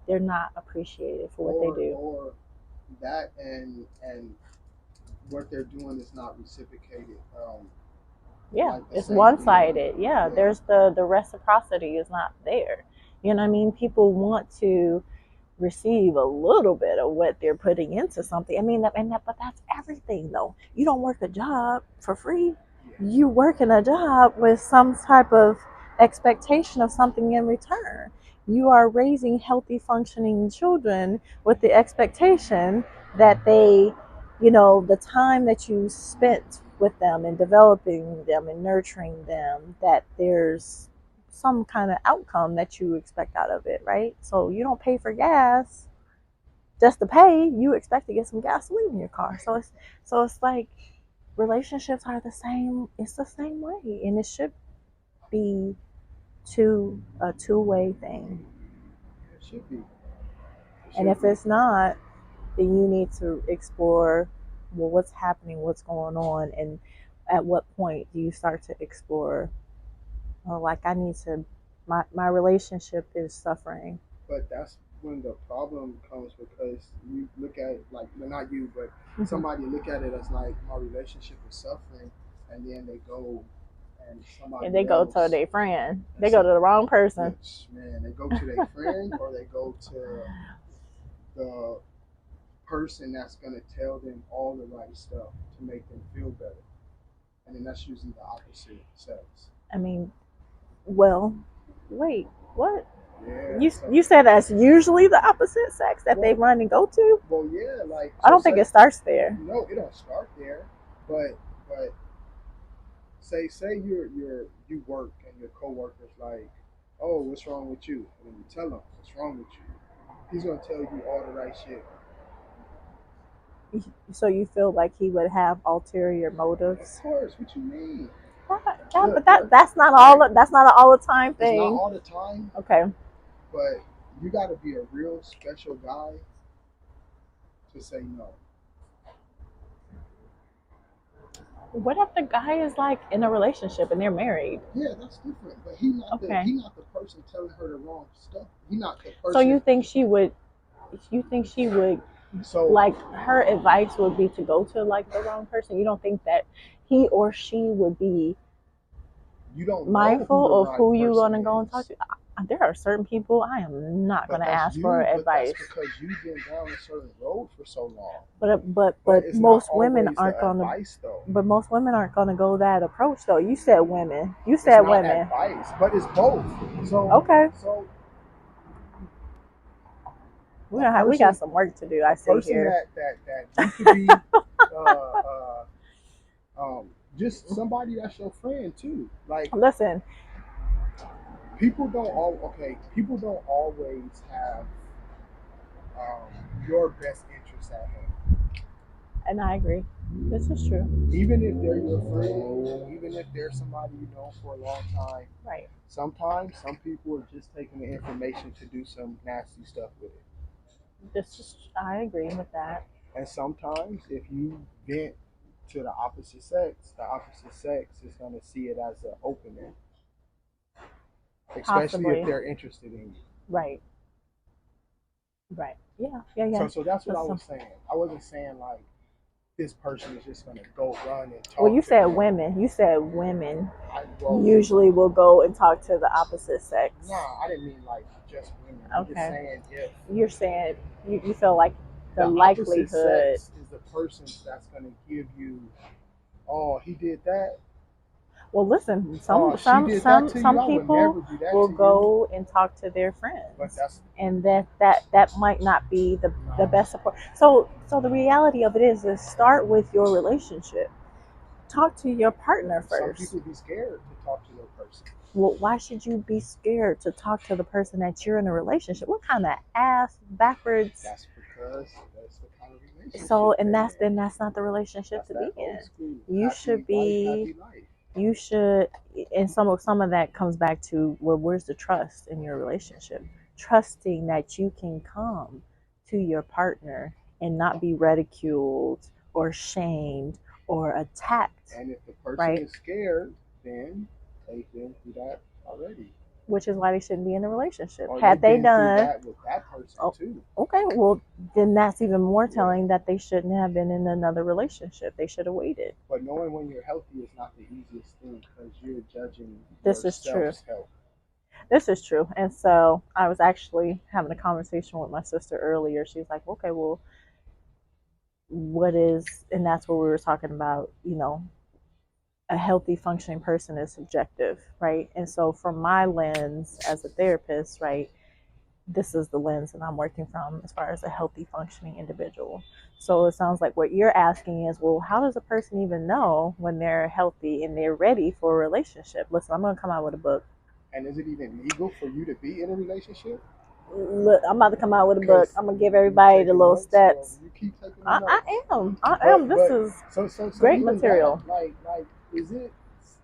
Speaker 3: they're not appreciated for what they do.
Speaker 1: Or that and what they're doing is not reciprocated.
Speaker 3: Yeah, it's one sided. Yeah, there's the reciprocity is not there. You know what I mean? People want to receive a little bit of what they're putting into something. I mean, but that's everything though. You don't work a job for free. You work in a job with some type of expectation of something in return. You are raising healthy, functioning children with the expectation that the time that you spent with them and developing them and nurturing them, that there's some kind of outcome that you expect out of it, right? So you don't pay for gas just to pay, you expect to get some gasoline in your car. So it's like relationships are the same. It's the same way, and it should be a two-way thing.
Speaker 1: It should be.
Speaker 3: And if it's not, then you need to explore, well, what's happening, what's going on, and at what point do you start to explore, oh, like I need to, my relationship is suffering.
Speaker 1: But that's when the problem comes, because you look at it like, well, not you, but somebody look at it as like my relationship is suffering, and then they go and somebody
Speaker 3: And they go
Speaker 1: else,
Speaker 3: to their friend. They go to the wrong person.
Speaker 1: man, they go to their friend or they go to the person that's gonna tell them all the right stuff to make them feel better, and then that's usually the opposite sex.
Speaker 3: I mean, well, wait, what?
Speaker 1: Yeah.
Speaker 3: You said that's usually the opposite sex that they run and go to?
Speaker 1: Well, yeah, like
Speaker 3: I don't think it starts there.
Speaker 1: No, it don't start there. But say you work and your coworker's like, oh, what's wrong with you? And you tell him what's wrong with you. He's gonna tell you all the right shit.
Speaker 3: So you feel like he would have ulterior motives?
Speaker 1: Of course. What you mean?
Speaker 3: But that's not all. That's not an all the time thing.
Speaker 1: It's not all the time.
Speaker 3: Okay.
Speaker 1: But you got to be a real special guy to say no.
Speaker 3: What if the guy is like in a relationship and they're married?
Speaker 1: Yeah, that's different. But he's not the person telling her the wrong stuff. He's not the person.
Speaker 3: So you think she would? So like her advice would be to go to like the wrong person? You don't think that he or she would be mindful of who you're gonna go and talk to? There are certain people I am not going to ask for advice.
Speaker 1: That's because you've been down a certain road for so long.
Speaker 3: But most women aren't going to. But most women aren't going to go that approach though. You said women. You said
Speaker 1: it's not
Speaker 3: women.
Speaker 1: Advice, but it's both. So
Speaker 3: okay.
Speaker 1: So
Speaker 3: we got some work to do. I see here.
Speaker 1: That you could be just somebody that's your friend too. Like
Speaker 3: listen.
Speaker 1: People don't always have your best interests at heart.
Speaker 3: And I agree. This is true.
Speaker 1: Even if they're your friend, even if they're somebody you know for a long time.
Speaker 3: Right.
Speaker 1: Sometimes some people are just taking the information to do some nasty stuff with it.
Speaker 3: I agree with that.
Speaker 1: And sometimes if you vent to the opposite sex is going to see it as an opening. Especially
Speaker 3: Possibly.
Speaker 1: If they're interested in you.
Speaker 3: Right. Yeah.
Speaker 1: So that's what I was saying. I wasn't saying like this person is just going to go run and talk.
Speaker 3: Well, you said women. You said women usually will go and talk to the opposite sex.
Speaker 1: No, I didn't mean like just women. I'm just saying if
Speaker 3: you're saying you feel like the likelihood
Speaker 1: sex is the person that's going to give you, oh, he did that. Well,
Speaker 3: listen, some people will go and talk to their friends, and that might not be the best support. So the reality of it is start with your relationship. Talk to your partner first.
Speaker 1: Some people be scared to talk to their person.
Speaker 3: Well, why should you be scared to talk to the person that you're in a relationship? What kind of ass backwards?
Speaker 1: That's because that's the kind of relationship.
Speaker 3: So, and that's not the relationship to be in. You should be. You should, and some of that comes back to where's the trust in your relationship? Trusting that you can come to your partner and not be ridiculed or shamed or attacked.
Speaker 1: And if the person is scared, then they've been through that already.
Speaker 3: Which is why they shouldn't be in a relationship.
Speaker 1: Or
Speaker 3: had they done
Speaker 1: that with that person too.
Speaker 3: Okay, well then that's even more telling that they shouldn't have been in another relationship. They should have waited.
Speaker 1: But knowing when you're healthy is not the easiest thing because you're judging.
Speaker 3: This is true. This is true. And so I was actually having a conversation with my sister earlier. She's like, okay, well, what is, and that's what we were talking about, a healthy functioning person is subjective, right? And so from my lens as a therapist, right, this is the lens that I'm working from as far as a healthy functioning individual. So it sounds like what you're asking is, well, how does a person even know when they're healthy and they're ready for a relationship? Listen, I'm going to come out with a book.
Speaker 1: And is it even legal for you to be in a relationship?
Speaker 3: Look, I'm about to come out with a book. I'm gonna give everybody the little steps.
Speaker 1: You keep taking
Speaker 3: I,
Speaker 1: notes.
Speaker 3: I am. I am. This is
Speaker 1: So
Speaker 3: great
Speaker 1: even
Speaker 3: material.
Speaker 1: that, like, is it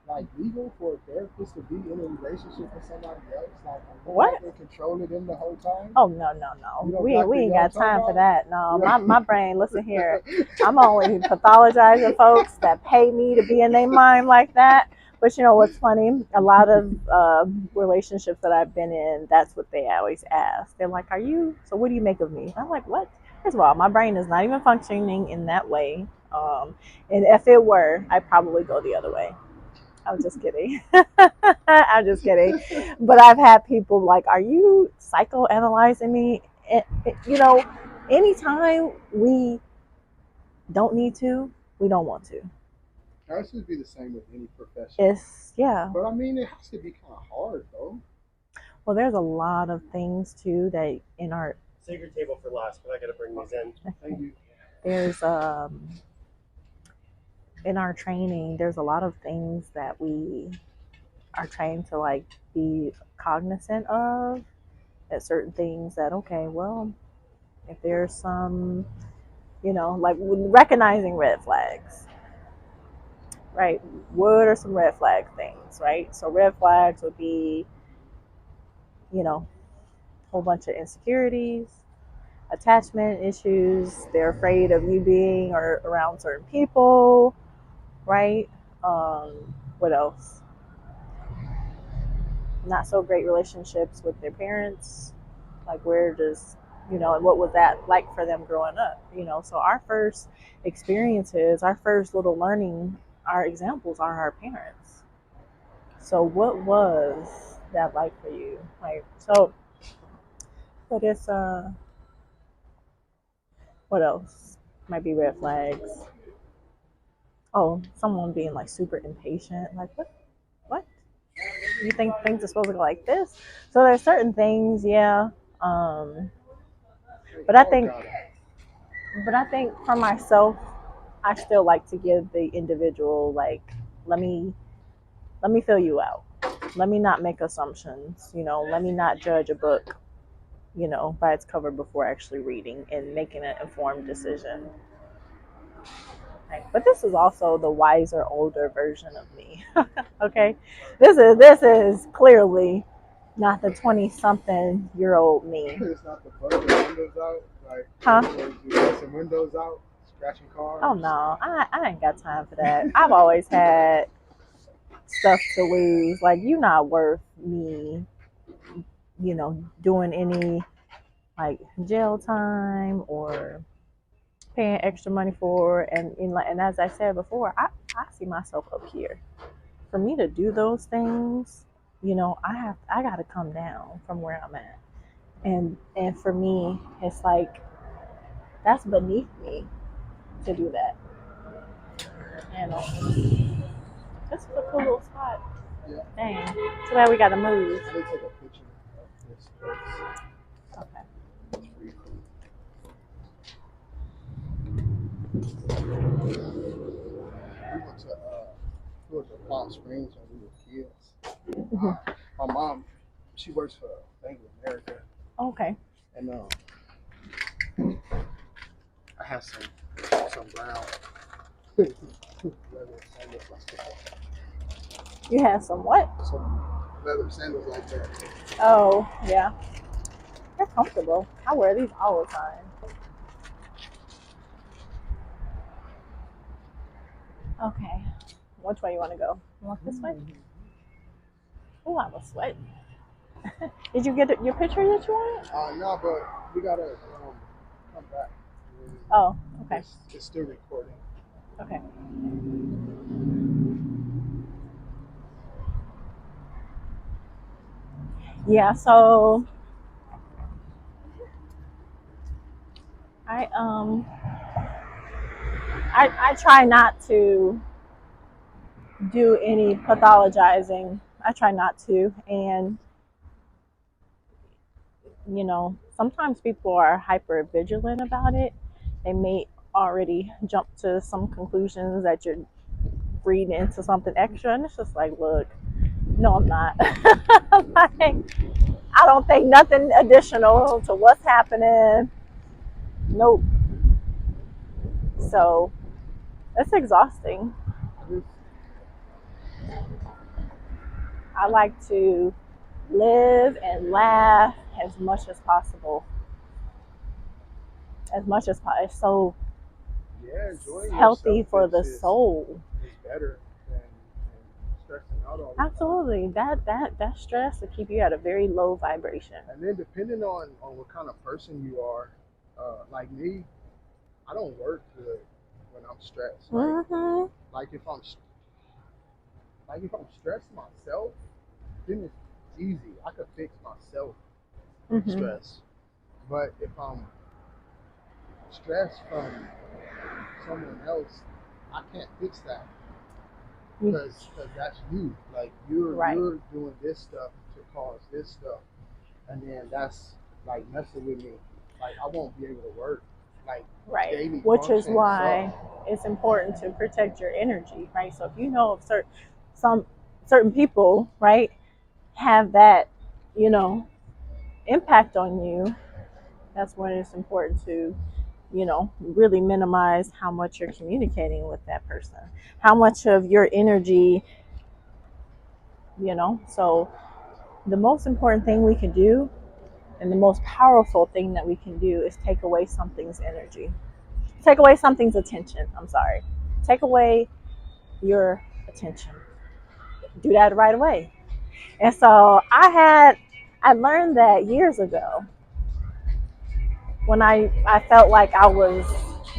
Speaker 1: like legal for a therapist to be in a relationship with somebody else? Like, are you
Speaker 3: What?
Speaker 1: like in control of them the whole time?
Speaker 3: Oh no.
Speaker 1: You know,
Speaker 3: We
Speaker 1: Dr.
Speaker 3: ain't
Speaker 1: Young
Speaker 3: got time for
Speaker 1: about?
Speaker 3: that. No,
Speaker 1: Yeah.
Speaker 3: my brain. Listen here, I'm only pathologizing folks that pay me to be in their mind like that. But you know what's funny? A lot of relationships that I've been in, that's what they always ask. They're like, "Are you? So what do you make of me?" I'm like, "What?" First of all, my brain is not even functioning in that way. And if it were, I'd probably go the other way. I'm just kidding. I'm just kidding. But I've had people like, "Are you psychoanalyzing me?" You know, anytime we don't need to, we don't want to.
Speaker 1: That should be the same with any profession.
Speaker 3: It's yeah.
Speaker 1: But I mean, it has to be kind of hard though.
Speaker 3: Well, there's a lot of things too that in our
Speaker 4: Save your table for last, but I gotta bring these in.
Speaker 1: Thank you.
Speaker 3: there's in our training, there's a lot of things that we are trained to like be cognizant of. At certain things that okay, well, if there's some, you know, like recognizing red flags, right? What are some red flag things, right? So red flags would be, you know, a whole bunch of insecurities, attachment issues. They're afraid of you being or around certain people, right? What else? Not so great relationships with their parents. Like we're just, you know, and what was that like for them growing up? You know, so our first experiences, our first little learning, our examples are our parents. So what was that like for you? Like so, but it's what else? Might be red flags. Oh, someone being like super impatient. Like what? What? You think things are supposed to go like this? So there's certain things, yeah. Um, but I think, for myself, I still like to give the individual like, let me feel you out. Let me not make assumptions. You know, let me not judge a book, you know, by its cover before actually reading and making an informed decision. Right? But this is also the wiser, older version of me. Okay, this is clearly not the 20-something-year-old me.
Speaker 1: It's not the busting windows out, like,
Speaker 3: Huh?
Speaker 1: you busting windows out, scratching cars.
Speaker 3: Oh no, I ain't got time for that. I've always had stuff to lose. Like you're not worth me, you know, doing any like jail time or paying extra money for. And as I said before, I see myself up here. For me to do those things, you know, I got to come down from where I'm at. And for me, it's like that's beneath me to do that. And this is a cool little spot.
Speaker 1: Yeah.
Speaker 3: Dang. Too bad we got to move.
Speaker 1: I did take a picture of this place.
Speaker 3: Okay.
Speaker 1: It's pretty cool. We went to Palm Springs when we were kids. My mom, she works for Bank of America,
Speaker 3: Okay.
Speaker 1: and I have some brown leather sandals like that.
Speaker 3: You have some what?
Speaker 1: Some leather sandals like that.
Speaker 3: Oh, yeah. They're comfortable. I wear these all the time. Okay. Which way you want to go? You want this way? Oh, I was sweating. Did you get your picture that you wanted?
Speaker 1: No, but we gotta come back.
Speaker 3: Oh, okay.
Speaker 1: It's still recording.
Speaker 3: Okay. Yeah, so I I try not to do any pathologizing. I try not to, and you know, sometimes people are hyper vigilant about it. They may already jump to some conclusions that you're reading into something extra, and it's just like, look, no, I'm not. Like, I don't think nothing additional to what's happening. Nope. So it's exhausting. I like to live and laugh as much as possible. As much as possible. It's so
Speaker 1: Enjoying
Speaker 3: healthy
Speaker 1: yourself
Speaker 3: for the soul.
Speaker 1: is better than stressing out all the
Speaker 3: Absolutely. That stress will keep you at a very low vibration.
Speaker 1: And then depending on what kind of person you are, like me, I don't work good when I'm stressed. Like if I'm stressed myself, then it's easy. I could fix myself from stress. But if I'm stressed from someone else, I can't fix that because that's you. Like you're doing this stuff to cause this stuff, and then that's like messing with me. Like I won't be able to work. Like daily
Speaker 3: Which is
Speaker 1: function
Speaker 3: why it's important to protect your energy, right? So if you know of certain people, right, have that, impact on you, that's when it's important to, really minimize how much you're communicating with that person, how much of your energy, So the most important thing we can do and the most powerful thing that we can do is take away something's energy. Take away something's attention. I'm sorry. Take away your attention. Do that right away. And so I learned that years ago when I felt like I was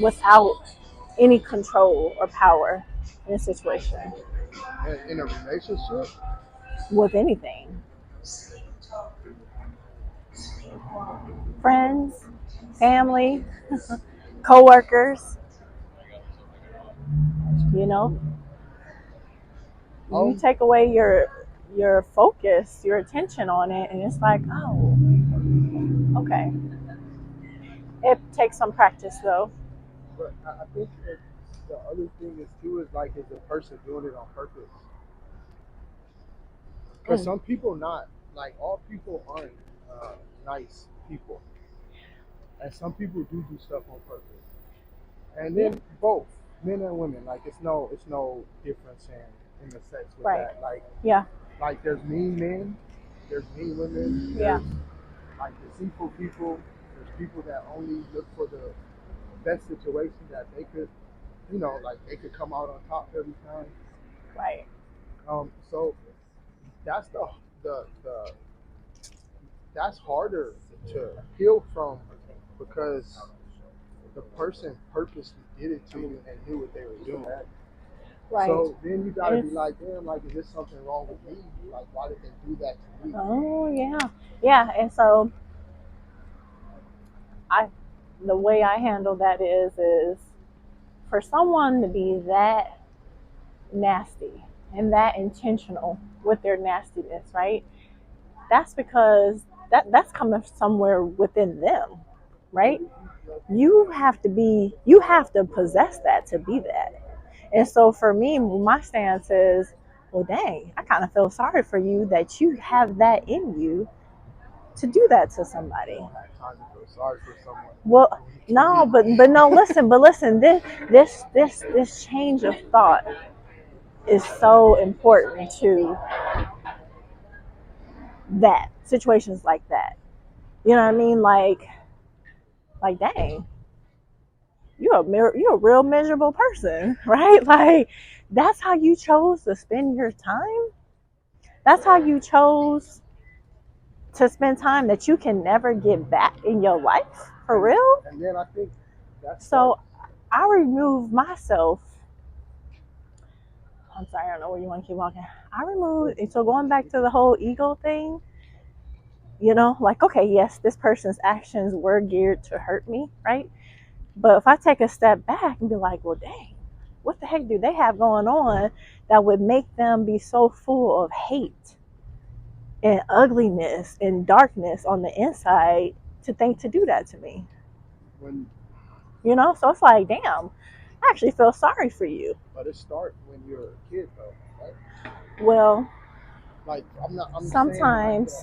Speaker 3: without any control or power in a situation.
Speaker 1: in a relationship,
Speaker 3: with anything. Friends, family, coworkers, you take away your focus, your attention on it, and it's like, oh, okay. It takes some practice though.
Speaker 1: but I think that the other thing is too is like is the person doing it on purpose? Because some people not like all people aren't nice people, and some people do stuff on purpose. And then both men and women, like it's no difference in the sex with that. Like there's mean men, there's mean women, there's like deceitful people, there's people that only look for the best situation that they could, like they could come out on top every time.
Speaker 3: Right.
Speaker 1: So that's the that's harder to heal from because the person purposely did it to you and knew what they were doing.
Speaker 3: Right.
Speaker 1: So then you gotta be like, damn, like is there something wrong with me? Like why did they do that to me?
Speaker 3: Oh yeah. And so the way I handle that is for someone to be that nasty and that intentional with their nastiness, right? That's because that's coming somewhere within them, right? You have to possess that to be that. And so for me, my stance is, well, dang, I kind of feel sorry for you that you have that in you to do that to somebody.
Speaker 1: I don't have time to feel sorry for someone.
Speaker 3: Well, no, but no, listen, this change of thought is so important to that situations like that. You know what I mean? Like dang, you're a real miserable person, right? Like that's how you chose to spend your time. That's how you chose to spend time that you can never get back in your life, for real.
Speaker 1: And then I think that's
Speaker 3: so. I remove myself. I'm sorry, I don't know where you want to keep walking. I remove. So going back to the whole ego thing, like okay, yes, this person's actions were geared to hurt me, right? But if I take a step back and be like, well, dang, what the heck do they have going on that would make them be so full of hate and ugliness and darkness on the inside to think to do that to me? So it's like, damn, I actually feel sorry for you.
Speaker 1: But it starts when you're a kid, though, right?
Speaker 3: Well,
Speaker 1: like I'm
Speaker 3: sometimes.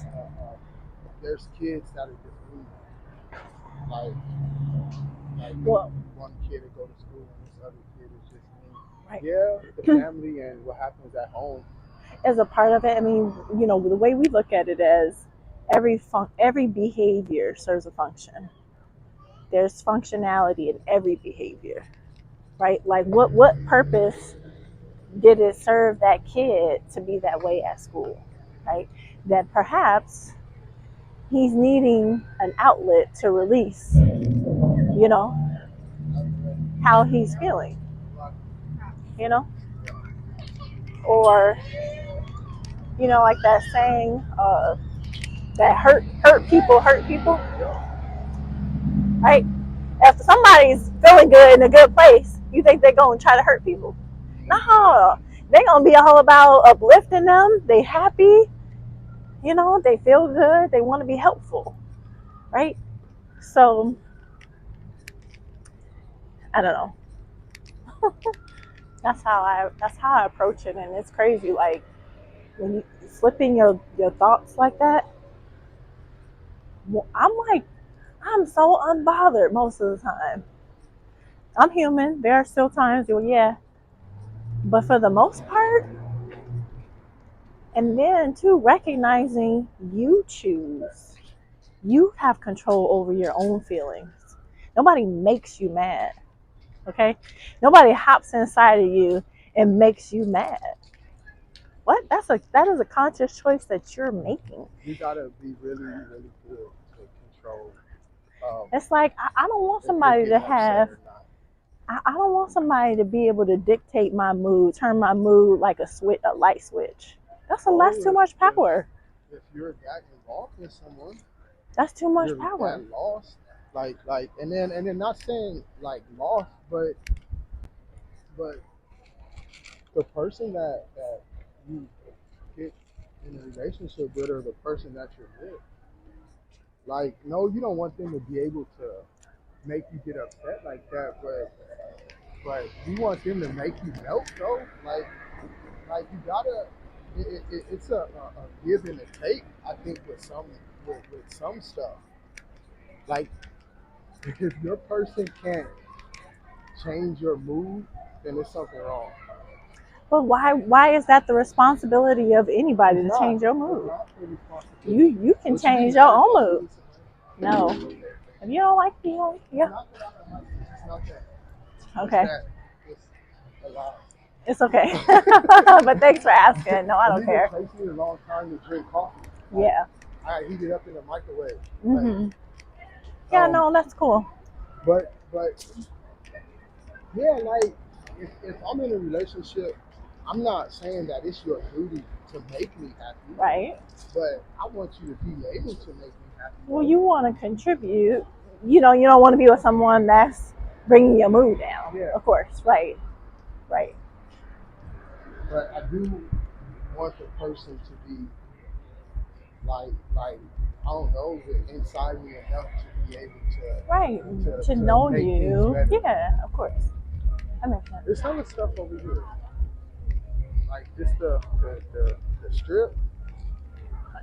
Speaker 1: there's kids that are just me. Like
Speaker 3: Well,
Speaker 1: one kid to go to school and this other kid is just me.
Speaker 3: right.
Speaker 1: Yeah, the family and what happens at home.
Speaker 3: As a part of it, I mean, you know, the way we look at it as every behavior serves a function. There's functionality in every behavior, right? Like what purpose did it serve that kid to be that way at school, right? That perhaps he's needing an outlet to release, you know, how he's feeling, you know, or you know, like that saying, that hurt people, right? If somebody's feeling good in a good place, you think they're gonna try to hurt people? No, they're gonna be all about uplifting them. They happy, you know, they feel good. They want to be helpful, right? So I don't know. That's how I approach it, and it's crazy. Like when you slipping your thoughts like that, I'm like, I'm so unbothered most of the time. I'm human. There are still times where, yeah, but for the most part, and then too, recognizing you choose, you have control over your own feelings. Nobody makes you mad, okay? Nobody hops inside of you and makes you mad. What? That is a conscious choice that you're making.
Speaker 1: You gotta be really, really good to control.
Speaker 3: It's like I don't want somebody to have. I don't want somebody to be able to dictate my mood, turn my mood like a light switch. That's too much power.
Speaker 1: If you're that involved with someone,
Speaker 3: That's too much
Speaker 1: you're
Speaker 3: power.
Speaker 1: that lost. And then not saying like lost, but the person that you get in a relationship with or the person that you're with, like no, you don't want them to be able to make you get upset like that, but you want them to make you melt though. Like you gotta. It's a give and a take. I think with some stuff. Like if your person can't change your mood, then there's something wrong.
Speaker 3: But why is that the responsibility of anybody to change your mood? You can change your own mood. No. If you don't like it, you don't. Yeah.
Speaker 1: It's not that.
Speaker 3: Okay.
Speaker 1: It's a lot.
Speaker 3: It's okay. But thanks for asking. No, I don't care.
Speaker 1: It takes me a long time to drink coffee.
Speaker 3: Yeah.
Speaker 1: I heat it up in the microwave.
Speaker 3: Mhm. Yeah, no, that's cool.
Speaker 1: But yeah, like if I'm in a relationship, I'm not saying that it's your duty to make me happy.
Speaker 3: Right.
Speaker 1: But I want you to be able to make me happy.
Speaker 3: Well, you want to contribute. You know, you don't want to be with someone that's bringing your mood down.
Speaker 1: Yeah.
Speaker 3: Of course. Right. Right.
Speaker 1: But I do want the person to be like I don't know, inside me enough to be able to
Speaker 3: to know
Speaker 1: make
Speaker 3: you.
Speaker 1: things better.
Speaker 3: Yeah, of course. That makes sense.
Speaker 1: There's some stuff over here, like this the strip.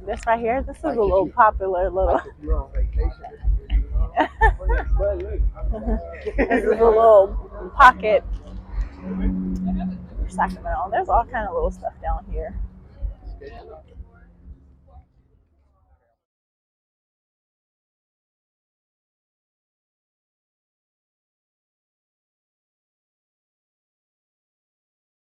Speaker 3: This right here, this is
Speaker 1: Like
Speaker 3: a little popular little.
Speaker 1: Like if you're on vacation, you know?
Speaker 3: This is a little pocket for Sacramento. There's all kind of little stuff down here.